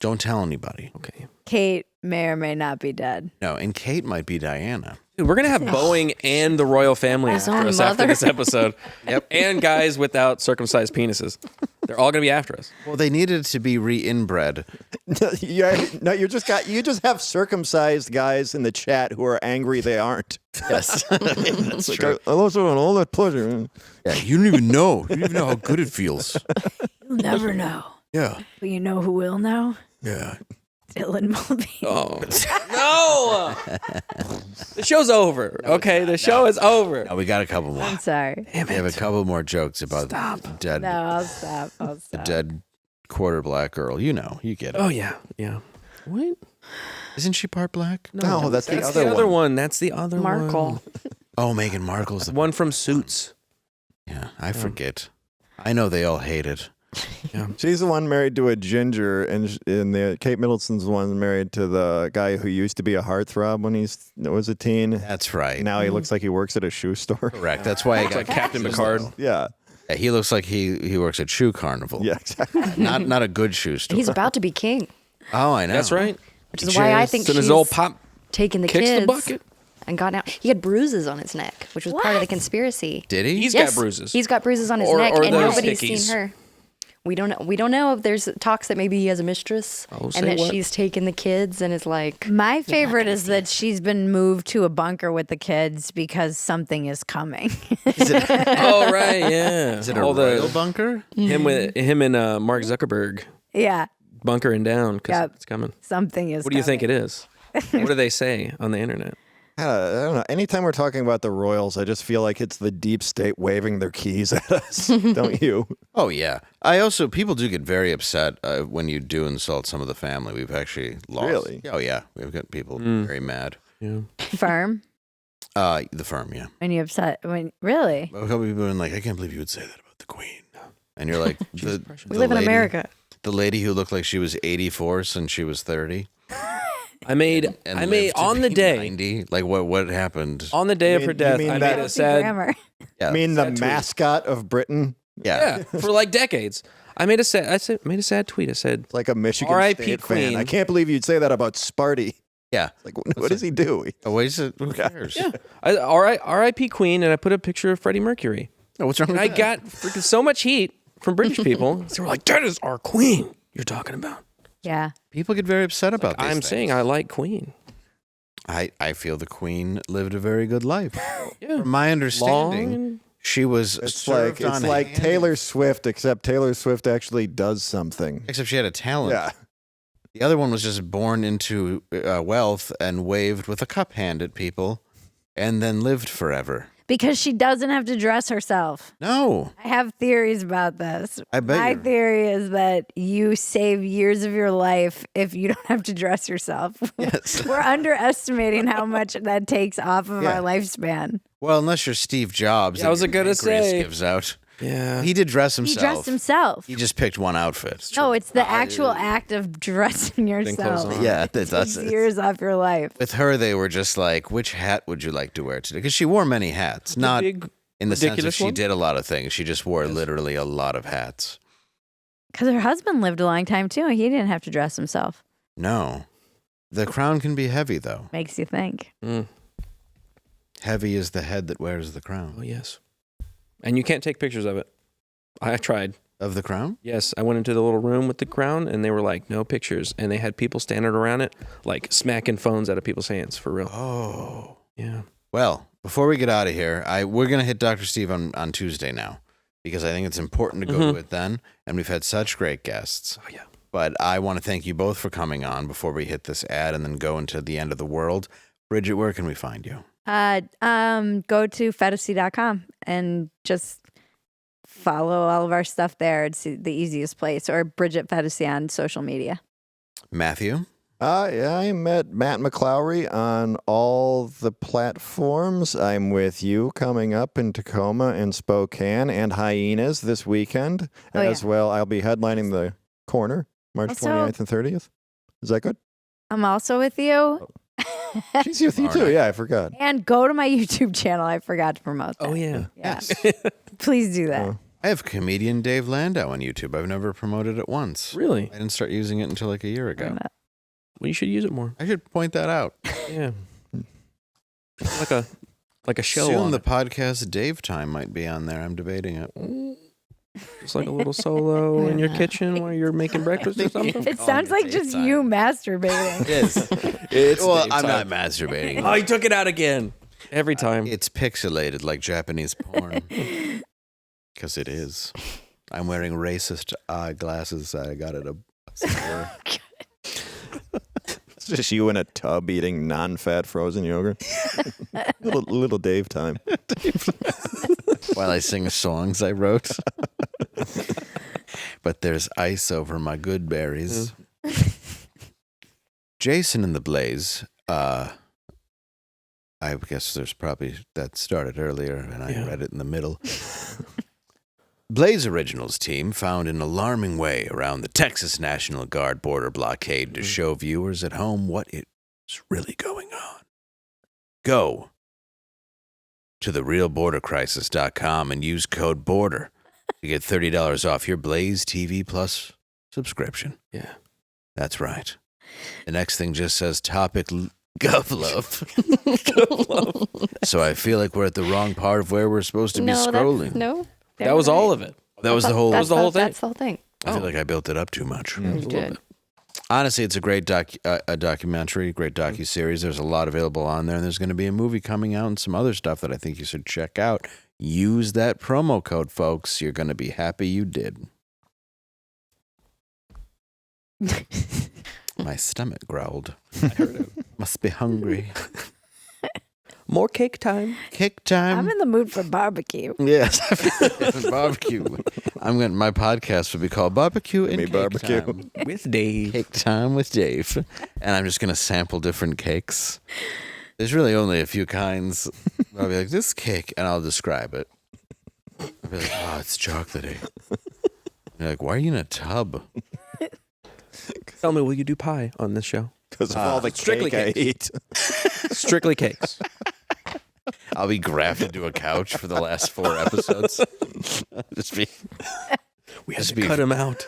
Speaker 1: Don't tell anybody.
Speaker 2: Okay.
Speaker 3: Kate may or may not be dead.
Speaker 1: No, and Kate might be Diana.
Speaker 2: Dude, we're gonna have Boeing and the royal family
Speaker 5: His
Speaker 2: after
Speaker 5: own
Speaker 2: us after
Speaker 5: mother.
Speaker 2: this episode. Yep. And guys without circumcised penises. They're all gonna be after us.
Speaker 1: Well, they needed to be re-inbred.
Speaker 4: No, you just have circumcised guys in the chat who are angry they aren't.
Speaker 1: Yes, that's
Speaker 4: Like,
Speaker 1: true.
Speaker 4: I also want all that pleasure.
Speaker 1: Yeah, you don't even know. You don't even know how good it feels.
Speaker 3: You'll never know.
Speaker 1: Yeah,
Speaker 3: But you know who will know?
Speaker 1: yeah.
Speaker 3: Dylan Mulvey.
Speaker 2: Oh no! The show's over. Okay, the show is over.
Speaker 1: Oh, we got a couple more.
Speaker 3: I'm sorry.
Speaker 1: We have a couple more jokes about the dead,
Speaker 3: No, I'll stop. I'll
Speaker 1: the
Speaker 3: stop.
Speaker 1: dead quarter black girl. You know, you get it.
Speaker 2: Oh yeah, yeah. What?
Speaker 1: Isn't she part black?
Speaker 4: No, that's the
Speaker 2: That's
Speaker 4: other
Speaker 2: the other
Speaker 4: one.
Speaker 2: one. That's the other
Speaker 5: Markle.
Speaker 2: one.
Speaker 1: Oh, Meghan Markle's the
Speaker 2: One from Suits.
Speaker 1: Yeah, I forget. I know they all hate it.
Speaker 4: She's the one married to a ginger, and the Kate Middleton's the one married to the guy who used to be a heartthrob when he was a teen.
Speaker 1: That's right.
Speaker 4: Now he looks like he works at a shoe store.
Speaker 1: Correct. That's why I got
Speaker 2: Like Captain Picard.
Speaker 4: Yeah.
Speaker 1: Yeah, he looks like he works at Shoe Carnival.
Speaker 4: Yeah, exactly.
Speaker 1: Not a good shoe store.
Speaker 5: He's about to be king,
Speaker 1: Oh, I know.
Speaker 2: That's right.
Speaker 5: which is why I think
Speaker 2: So
Speaker 5: she's
Speaker 2: his old pop
Speaker 5: taking the
Speaker 2: kicks
Speaker 5: kids
Speaker 2: the bucket.
Speaker 5: and got out. He had bruises on his neck, which was part of the conspiracy.
Speaker 1: Did he?
Speaker 2: He's
Speaker 5: Yes,
Speaker 2: got bruises.
Speaker 5: He's got bruises on his
Speaker 2: Or-
Speaker 5: neck,
Speaker 2: or
Speaker 5: and
Speaker 2: those
Speaker 5: nobody's
Speaker 2: stickies.
Speaker 5: seen her. We don't know. We don't know if there's talks that maybe he has a mistress,
Speaker 2: Oh, say
Speaker 5: and that
Speaker 2: what?
Speaker 5: she's taken the kids and is like.
Speaker 3: My favorite is that she's been moved to a bunker with the kids because something is coming.
Speaker 2: Oh right, yeah.
Speaker 1: Is it a
Speaker 2: All
Speaker 1: royal
Speaker 2: the
Speaker 1: bunker?
Speaker 2: him and Mark Zuckerberg
Speaker 3: Yeah,
Speaker 2: bunkering down because
Speaker 3: Yep.
Speaker 2: it's coming.
Speaker 3: something is
Speaker 2: What do you think
Speaker 3: coming.
Speaker 2: it is? What do they say on the internet?
Speaker 4: I don't know. Anytime we're talking about the royals, I just feel like it's the deep state waving their keys at us. Don't you?
Speaker 1: Oh yeah. People do get very upset when you do insult some of the family. We've actually lost.
Speaker 4: Really?
Speaker 1: Oh yeah. We've got people very mad.
Speaker 2: Yeah.
Speaker 3: Firm?
Speaker 1: The firm, yeah.
Speaker 3: When you upset? When really?
Speaker 1: A couple people have been like, I can't believe you would say that about the Queen. And you're like,
Speaker 5: We live in America.
Speaker 1: The lady who looked like she was 84 since she was 30.
Speaker 2: I made
Speaker 1: lived to
Speaker 2: on the
Speaker 1: be
Speaker 2: day
Speaker 1: 90. Like what happened?
Speaker 2: on the day of her death.
Speaker 4: mean
Speaker 2: I
Speaker 4: that-
Speaker 2: made a sad
Speaker 3: grammar.
Speaker 1: Yeah.
Speaker 4: I mean, the
Speaker 2: Sad tweet.
Speaker 4: mascot of Britain,
Speaker 1: Yeah.
Speaker 2: for like decades. I made a sad tweet. I said,
Speaker 4: like a Michigan
Speaker 2: R.I.P.
Speaker 4: State
Speaker 2: Queen.
Speaker 4: fan. I can't believe you'd say that about Sparty.
Speaker 1: Yeah.
Speaker 4: Like, what does he do?
Speaker 1: Oh, wait, who cares?
Speaker 2: yeah, R.I.P. Queen, and I put a picture of Freddie Mercury.
Speaker 1: Oh, what's wrong
Speaker 2: And
Speaker 1: with
Speaker 2: I
Speaker 1: that?
Speaker 2: got freaking so much heat from British people. They were like, "That is our Queen you're talking about."
Speaker 3: Yeah.
Speaker 1: People get very upset about these
Speaker 2: I'm
Speaker 1: things.
Speaker 2: saying I like Queen.
Speaker 1: I feel the Queen lived a very good life.
Speaker 2: Yeah,
Speaker 1: From my understanding,
Speaker 2: long and
Speaker 1: she was
Speaker 4: It's like
Speaker 1: served on hand,
Speaker 4: Taylor Swift, except Taylor Swift actually does something.
Speaker 1: except she had a talent.
Speaker 4: Yeah.
Speaker 1: The other one was just born into wealth and waved with a cup hand at people and then lived forever.
Speaker 3: Because she doesn't have to dress herself.
Speaker 1: No.
Speaker 3: I have theories about this.
Speaker 1: I bet
Speaker 3: My
Speaker 1: you're-
Speaker 3: theory is that you save years of your life if you don't have to dress yourself.
Speaker 1: Yes.
Speaker 3: We're underestimating how much that takes off of
Speaker 1: Yeah.
Speaker 3: our lifespan.
Speaker 1: Well, unless you're Steve Jobs.
Speaker 2: Yeah, I was
Speaker 1: and your
Speaker 2: gonna
Speaker 1: pancreas
Speaker 2: say.
Speaker 1: gives out.
Speaker 2: yeah.
Speaker 1: He did dress
Speaker 3: He
Speaker 1: himself.
Speaker 3: dressed himself.
Speaker 1: He just picked one outfit.
Speaker 3: No, it's the actual act of dressing
Speaker 2: clothes
Speaker 3: yourself.
Speaker 2: on.
Speaker 1: Yeah, that's
Speaker 3: Takes
Speaker 1: it.
Speaker 3: years off your life.
Speaker 1: With her, they were just like, which hat would you like to wear today? Because she wore many hats. Not
Speaker 2: big,
Speaker 1: in the sense that
Speaker 2: ridiculous
Speaker 1: she
Speaker 2: one?
Speaker 1: did a lot of things. She just wore literally a lot of hats.
Speaker 3: Because her husband lived a long time too. He didn't have to dress himself.
Speaker 1: No. The crown can be heavy, though.
Speaker 3: Makes you think.
Speaker 1: Heavy is the head that wears the crown.
Speaker 2: Oh yes, and you can't take pictures of it. I tried.
Speaker 1: Of the crown?
Speaker 2: Yes, I went into the little room with the crown, and they were like, "No pictures," and they had people standing around it, like smacking phones out of people's hands for real.
Speaker 1: Oh.
Speaker 2: Yeah.
Speaker 1: Well, before we get out of here, we're going to hit Dr. Steve on Tuesday now because I think it's important to go to it then. And we've had such great guests.
Speaker 2: Oh yeah.
Speaker 1: But I want to thank you both for coming on before we hit this ad and then go into the end of the world. Bridget, where can we find you?
Speaker 3: Go to Phetasy.com and just follow all of our stuff there. It's the easiest place. Or Bridget Phetasy on social media.
Speaker 1: Matthew?
Speaker 4: I'm at Matt McClowry on all the platforms. I'm with you coming up in Tacoma and Spokane and Hyenas this weekend as well. I'll be headlining the Corner March
Speaker 3: Also-
Speaker 4: 29th and 30th. Is that good?
Speaker 3: I'm also with you.
Speaker 4: She's with you too. Yeah, I forgot.
Speaker 3: And go to my YouTube channel. I forgot to promote that.
Speaker 2: Oh yeah.
Speaker 3: Yeah. Please do that.
Speaker 1: I have comedian Dave Landau on YouTube. I've never promoted it once.
Speaker 2: Really?
Speaker 1: I didn't start using it until like a year ago.
Speaker 2: Well, you should use it more.
Speaker 1: I should point that out.
Speaker 2: Yeah. like a show.
Speaker 1: Soon
Speaker 2: on
Speaker 1: the
Speaker 2: it.
Speaker 1: podcast Dave time might be on there. I'm debating it.
Speaker 2: Just like a little solo in your kitchen while you're making breakfast or something.
Speaker 3: It sounds like just
Speaker 1: daytime.
Speaker 3: you masturbating.
Speaker 1: It is.
Speaker 2: It's
Speaker 1: well,
Speaker 2: Dave
Speaker 1: I'm
Speaker 2: time.
Speaker 1: not masturbating.
Speaker 2: Oh, you took it out again. Every time.
Speaker 1: It's pixelated like Japanese porn. Because it is. I'm wearing racist glasses I got at a store.
Speaker 4: It's just you in a tub eating non-fat frozen yogurt. little Dave time.
Speaker 1: While I sing songs I wrote. But there's ice over my good berries. Jason and the Blaze. I guess there's probably that started earlier and I read it in the middle. Blaze Originals team found an alarming way around the Texas National Guard border blockade to show viewers at home what is really going on. Go to therealbordercrisis.com and use code BORDER to get $30 off your Blaze TV Plus subscription.
Speaker 2: Yeah.
Speaker 1: That's right. The next thing just says topic Gov love. So I feel like we're at the wrong part of where we're supposed to be scrolling.
Speaker 2: That was all of it.
Speaker 1: That was the whole.
Speaker 5: That's
Speaker 2: the whole thing?
Speaker 5: That's the whole thing.
Speaker 1: I feel like I built it up too much.
Speaker 5: You did.
Speaker 1: Honestly, it's a great documentary, great docuseries. There's a lot available on there, and there's going to be a movie coming out and some other stuff that I think you should check out. Use that promo code, folks. You're going to be happy you did. My stomach growled.
Speaker 2: I heard it.
Speaker 1: Must be hungry.
Speaker 2: More cake time.
Speaker 1: Cake time.
Speaker 3: I'm in the mood for barbecue.
Speaker 1: Yes, barbecue. My podcast would be called Barbecue and Cake
Speaker 4: Barbecue.
Speaker 1: Time.
Speaker 2: With Dave.
Speaker 1: Cake Time with Dave, and I'm just gonna sample different cakes. There's really only a few kinds. I'll be like, this cake, and I'll describe it. I'll be like, oh, it's chocolatey. You're like, why are you in a tub?
Speaker 2: Tell me, will you do pie on this show?
Speaker 4: Because of all the
Speaker 2: strictly
Speaker 4: cake I eat.
Speaker 2: Strictly cakes.
Speaker 1: I'll be grafted to a couch for the last 4 episodes.
Speaker 2: We have to cut him out.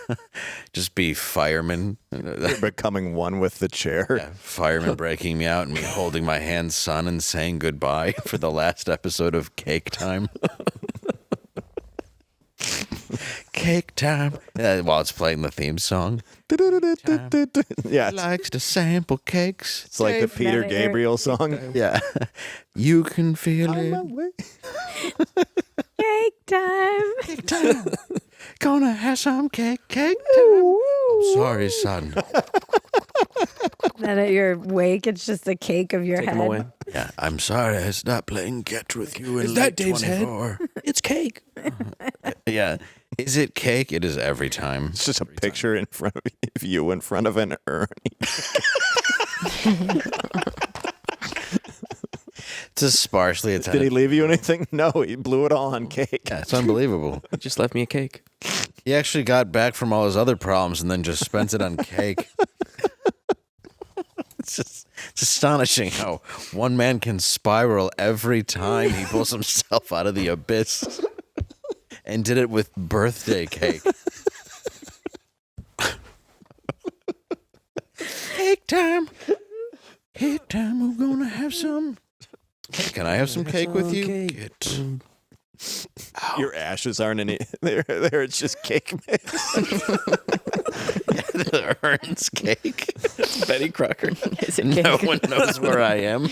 Speaker 1: Just be fireman.
Speaker 4: You're becoming one with the chair.
Speaker 1: Yeah, fireman breaking me out and me holding my hand, son, and saying goodbye for the last episode of Cake Time. Cake Time. While it's playing the theme song.
Speaker 4: Yeah,
Speaker 1: Likes to sample cakes.
Speaker 4: it's like the Peter Gabriel song.
Speaker 1: Yeah. You can feel it.
Speaker 3: Cake time.
Speaker 1: Cake time. Gonna have some cake time. I'm sorry, son.
Speaker 3: Then at your wake, it's just a cake of your
Speaker 2: Take
Speaker 3: head.
Speaker 2: him away.
Speaker 1: Yeah, I'm sorry I stopped playing catch with you in
Speaker 2: Is
Speaker 1: late
Speaker 2: that Dave's head?
Speaker 1: 24.
Speaker 2: It's cake.
Speaker 1: Yeah. Is it cake? It is every time.
Speaker 4: It's just a picture in front of you in front of an urn.
Speaker 1: It's a sparsely
Speaker 4: Did he
Speaker 1: attended.
Speaker 4: leave you anything? No, he blew it all on cake.
Speaker 1: Yeah, it's unbelievable.
Speaker 2: He just left me a cake.
Speaker 1: He actually got back from all his other problems and then just spent it on cake. It's astonishing how one man can spiral every time he pulls himself out of the abyss. And did it with birthday cake. Cake time. Cake time. We're gonna have some. Can I have some cake with you? Get.
Speaker 4: Your ashes aren't any. There, it's just cake mix.
Speaker 1: The Ernst cake.
Speaker 2: Betty Crocker.
Speaker 1: No one knows where I am.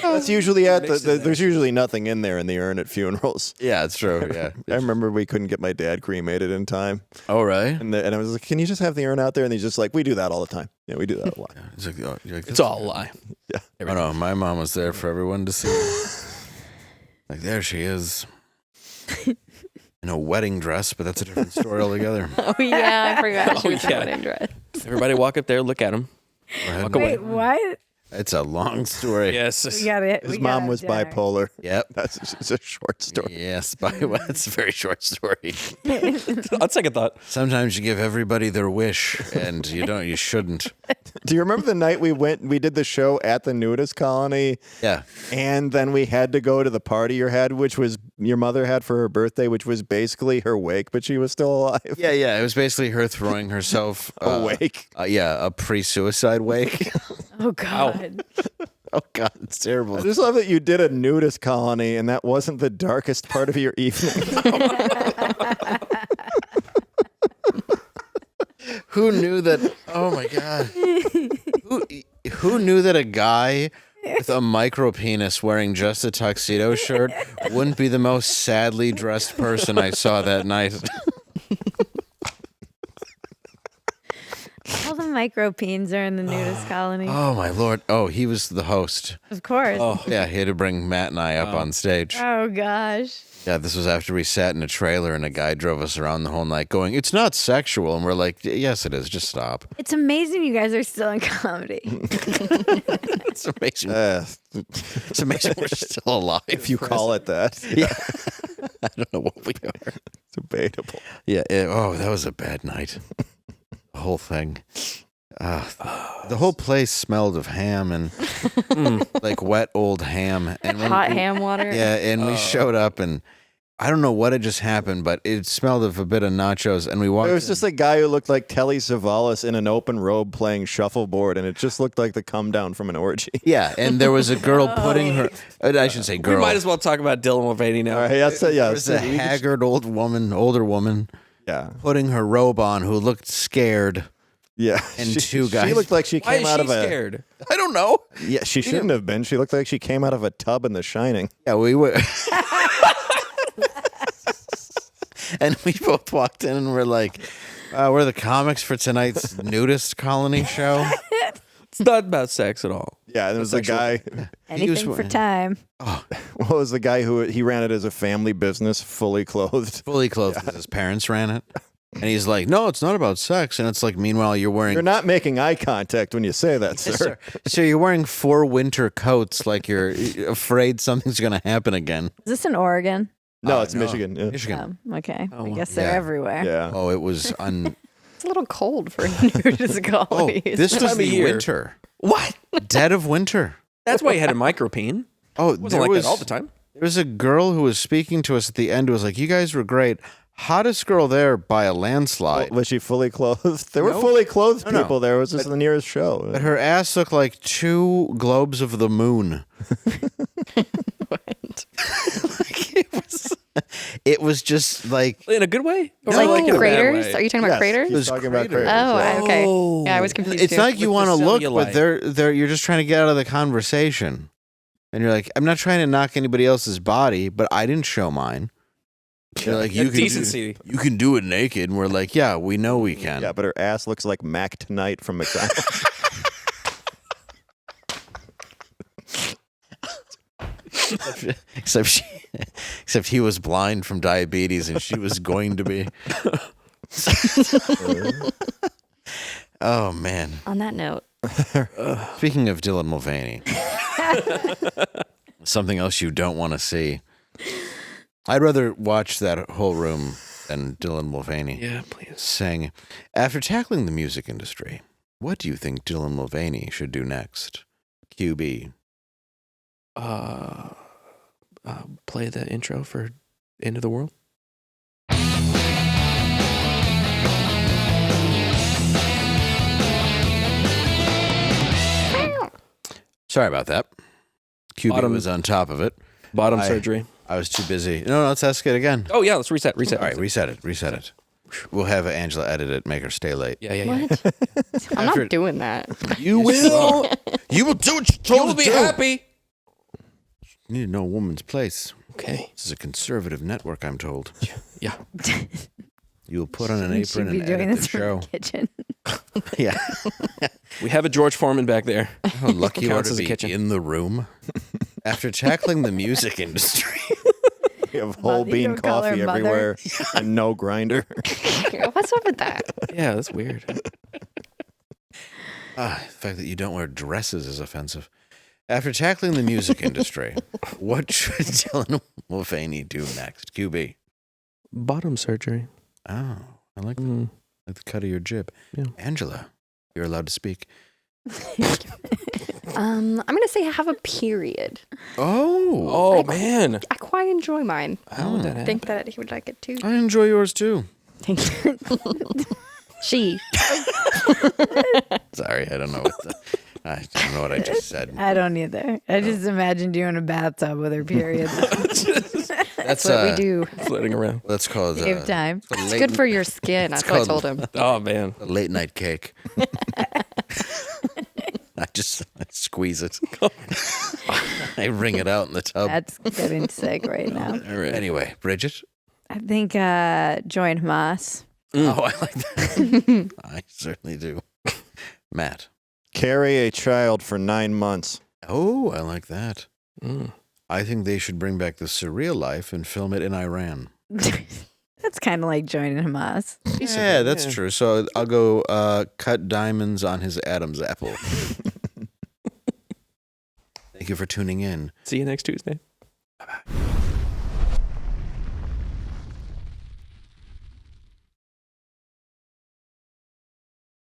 Speaker 4: That's usually there's usually nothing in there in the urn at funerals.
Speaker 1: Yeah, it's true. Yeah.
Speaker 4: I remember we couldn't get my dad cremated in time.
Speaker 1: Oh, right.
Speaker 4: And I was like, can you just have the urn out there? And he's just like, we do that all the time. Yeah, we do that a lot.
Speaker 1: It's, like, oh, you're like,
Speaker 2: It's all a lie.
Speaker 4: Yeah.
Speaker 1: Oh, no, my mom was there for everyone to see. Like, there she is. In a wedding dress, but that's a different story altogether.
Speaker 5: Oh yeah, I forgot she was in
Speaker 2: yeah.
Speaker 5: a wedding dress.
Speaker 2: Everybody walk up there, look at him. Walk away.
Speaker 3: Wait, what?
Speaker 1: It's a long story.
Speaker 2: Yes.
Speaker 3: We got it.
Speaker 4: His mom was bipolar.
Speaker 1: Yep.
Speaker 4: It's a short story.
Speaker 1: Yes, it's a very short story.
Speaker 2: On second thought.
Speaker 1: Sometimes you give everybody their wish, and you shouldn't.
Speaker 4: Do you remember the night we did the show at the nudist colony?
Speaker 1: Yeah.
Speaker 4: And then we had to go to the party which was your mother had for her birthday, which was basically her wake, but she was still alive.
Speaker 1: Yeah. It was basically her throwing herself
Speaker 4: Awake.
Speaker 1: A pre-suicide wake.
Speaker 3: Oh, God.
Speaker 1: Oh, God, it's terrible.
Speaker 4: I just love that you did a nudist colony and that wasn't the darkest part of your evening.
Speaker 1: Who knew that? Oh, my God. Who knew that a guy with a micro penis wearing just a tuxedo shirt wouldn't be the most sadly dressed person I saw that night?
Speaker 3: All the micropeens are in the nudist colony.
Speaker 1: Oh, my Lord. Oh, he was the host.
Speaker 3: Of course.
Speaker 2: Oh.
Speaker 1: Yeah, he had to bring Matt and I up on stage.
Speaker 3: Oh, gosh.
Speaker 1: Yeah, this was after we sat in a trailer and a guy drove us around the whole night going, "It's not sexual." And we're like, "Yes, it is. Just stop."
Speaker 3: It's amazing you guys are still in comedy.
Speaker 1: It's amazing. It's amazing we're still alive.
Speaker 4: If you call it that.
Speaker 1: Yeah. I don't know what we are.
Speaker 4: It's debatable.
Speaker 1: Yeah. That was a bad night. The whole thing. The whole place smelled of ham and like wet old ham. And
Speaker 5: Hot ham water.
Speaker 1: Yeah, and we showed up and I don't know what had just happened, but it smelled of a bit of nachos. And we walked.
Speaker 4: There was just a guy who looked like Telly Savalas in an open robe playing shuffleboard, and it just looked like the come down from an orgy.
Speaker 1: Yeah, and there was a girl putting her. I should say girl.
Speaker 2: We might as well talk about Dylan Mulvaney now.
Speaker 4: All right, yeah.
Speaker 1: There was a haggard older woman.
Speaker 4: Yeah.
Speaker 1: Putting her robe on, who looked scared.
Speaker 4: Yeah.
Speaker 1: And two guys.
Speaker 4: She looked like she
Speaker 2: Why
Speaker 4: came
Speaker 2: is
Speaker 4: out
Speaker 2: she
Speaker 4: of a.
Speaker 2: scared?
Speaker 1: I don't know.
Speaker 4: Yeah, she shouldn't have been. She looked like she came out of a tub in The Shining.
Speaker 1: Yeah, we were. And we both walked in and we're like, we're the comics for tonight's nudist colony show.
Speaker 2: It's not about sex at all.
Speaker 4: Yeah, and there was a guy.
Speaker 3: Anything for time.
Speaker 4: What was the guy who he ran it as a family business, fully clothed?
Speaker 1: Fully clothed because his parents ran it. And he's like, no, it's not about sex. And it's like, meanwhile, you're wearing.
Speaker 4: You're not making eye contact when you say that, sir.
Speaker 1: Yes, sir. So you're wearing 4 winter coats like you're afraid something's going to happen again.
Speaker 3: Is this in Oregon?
Speaker 4: No, it's Michigan. Yeah.
Speaker 1: Michigan.
Speaker 3: Okay. I
Speaker 2: well.
Speaker 3: guess they're
Speaker 1: Yeah.
Speaker 3: everywhere.
Speaker 4: Yeah.
Speaker 1: Oh, it was
Speaker 5: It's a little cold for nudist
Speaker 1: Oh,
Speaker 5: colonies.
Speaker 1: this was
Speaker 2: time of
Speaker 1: the
Speaker 2: year.
Speaker 1: winter.
Speaker 2: What?
Speaker 1: Dead of winter.
Speaker 2: That's why you had a micropene.
Speaker 1: Oh,
Speaker 2: It wasn't
Speaker 1: there
Speaker 2: like
Speaker 1: was
Speaker 2: that all the time.
Speaker 1: There was a girl who was speaking to us at the end who was like, "You guys were great. Hottest girl there by a landslide."
Speaker 4: Was she fully clothed? There were
Speaker 1: No.
Speaker 4: fully clothed
Speaker 1: No.
Speaker 4: people there. It was just the nearest show.
Speaker 1: But her ass looked like 2 globes of the moon. It was just like
Speaker 2: In a good way? Or
Speaker 1: No.
Speaker 5: Like
Speaker 1: in a bad
Speaker 5: craters?
Speaker 2: way?
Speaker 5: Are you talking about craters?
Speaker 1: It was
Speaker 4: talking about
Speaker 1: craters.
Speaker 4: craters.
Speaker 5: Oh, okay. Yeah, I was confused.
Speaker 1: it's
Speaker 5: too.
Speaker 1: not like you
Speaker 2: With
Speaker 1: want to
Speaker 2: the
Speaker 1: look,
Speaker 2: cellulite.
Speaker 1: but you're just trying to get out of the conversation. And you're like, I'm not trying to knock anybody else's body, but I didn't show mine. They're like, you
Speaker 2: Decency.
Speaker 1: you can do it naked. And we're like, yeah, we know we can.
Speaker 4: Yeah, but her ass looks like Mac Tonight from McDonald's.
Speaker 1: Except he was blind from diabetes and she was going to be. Oh, man.
Speaker 5: On that note,
Speaker 1: Speaking of Dylan Mulvaney, something else you don't want to see. I'd rather watch that whole room than Dylan Mulvaney
Speaker 2: Yeah, please.
Speaker 1: sing. After tackling the music industry, what do you think Dylan Mulvaney should do next? QB.
Speaker 2: Play the intro for End of the World.
Speaker 1: Sorry about that. QB
Speaker 2: Bottom-
Speaker 1: was on top of it.
Speaker 2: Bottom
Speaker 1: I-
Speaker 2: surgery.
Speaker 1: I was too busy. No, let's ask it again.
Speaker 2: Oh, yeah, let's reset.
Speaker 1: All right, reset it. We'll have Angela edit it, make her stay late.
Speaker 2: Yeah.
Speaker 5: what? I'm
Speaker 1: After-
Speaker 5: not doing that.
Speaker 1: You will. You will do what you're told
Speaker 2: You'll
Speaker 1: to
Speaker 2: be
Speaker 1: do.
Speaker 2: happy.
Speaker 1: You need to know a woman's place.
Speaker 2: Okay.
Speaker 1: This is a conservative network, I'm told.
Speaker 2: Yeah.
Speaker 1: You will put on an
Speaker 3: You should
Speaker 1: apron
Speaker 3: be
Speaker 1: and
Speaker 3: doing
Speaker 1: edit the
Speaker 3: this from
Speaker 1: show.
Speaker 3: the kitchen.
Speaker 1: Yeah.
Speaker 2: We have a George Foreman back there.
Speaker 1: How lucky you are
Speaker 2: Counts
Speaker 1: to
Speaker 2: as a
Speaker 1: be
Speaker 2: kitchen.
Speaker 1: in the room. After tackling the music industry.
Speaker 4: You have whole
Speaker 3: Mother, you
Speaker 4: bean
Speaker 3: don't call her
Speaker 4: coffee
Speaker 3: mother?
Speaker 4: everywhere and no grinder.
Speaker 5: What's up with that?
Speaker 2: Yeah, that's weird.
Speaker 1: The fact that you don't wear dresses is offensive. After tackling the music industry, what should Dylan Mulvaney do next? QB.
Speaker 2: Bottom surgery.
Speaker 1: Oh, I like that.
Speaker 2: Mm.
Speaker 1: Like the cut of your jib.
Speaker 2: Yeah.
Speaker 1: Angela, you're allowed to speak.
Speaker 5: I'm gonna say have a period.
Speaker 1: Oh,
Speaker 2: Man.
Speaker 5: I quite enjoy mine.
Speaker 2: How would that happen?
Speaker 5: I think that he would like it too.
Speaker 1: I enjoy yours too.
Speaker 5: She.
Speaker 1: Sorry, I don't know I don't know what I just said.
Speaker 3: I don't either. I just imagined you in a bathtub with her period.
Speaker 1: That's
Speaker 5: what we do.
Speaker 2: Floating around.
Speaker 1: Let's call it
Speaker 3: Save time.
Speaker 5: It's good for your skin. That's what I told him.
Speaker 2: Oh, man.
Speaker 1: a late night cake. I squeeze it. I wring it out in the tub.
Speaker 3: That's getting sick right now.
Speaker 2: All right.
Speaker 1: Anyway, Bridget.
Speaker 3: I think join Hamas.
Speaker 1: Oh, I like that. I certainly do. Matt.
Speaker 4: Carry a child for 9 months.
Speaker 1: Oh, I like that.
Speaker 2: Mm.
Speaker 1: I think they should bring back the surreal life and film it in Iran.
Speaker 3: That's kind of like joining Hamas.
Speaker 1: Yeah, that's true. So I'll go cut diamonds on his Adam's apple. Thank you for tuning in.
Speaker 2: See you next Tuesday.
Speaker 1: Bye-bye.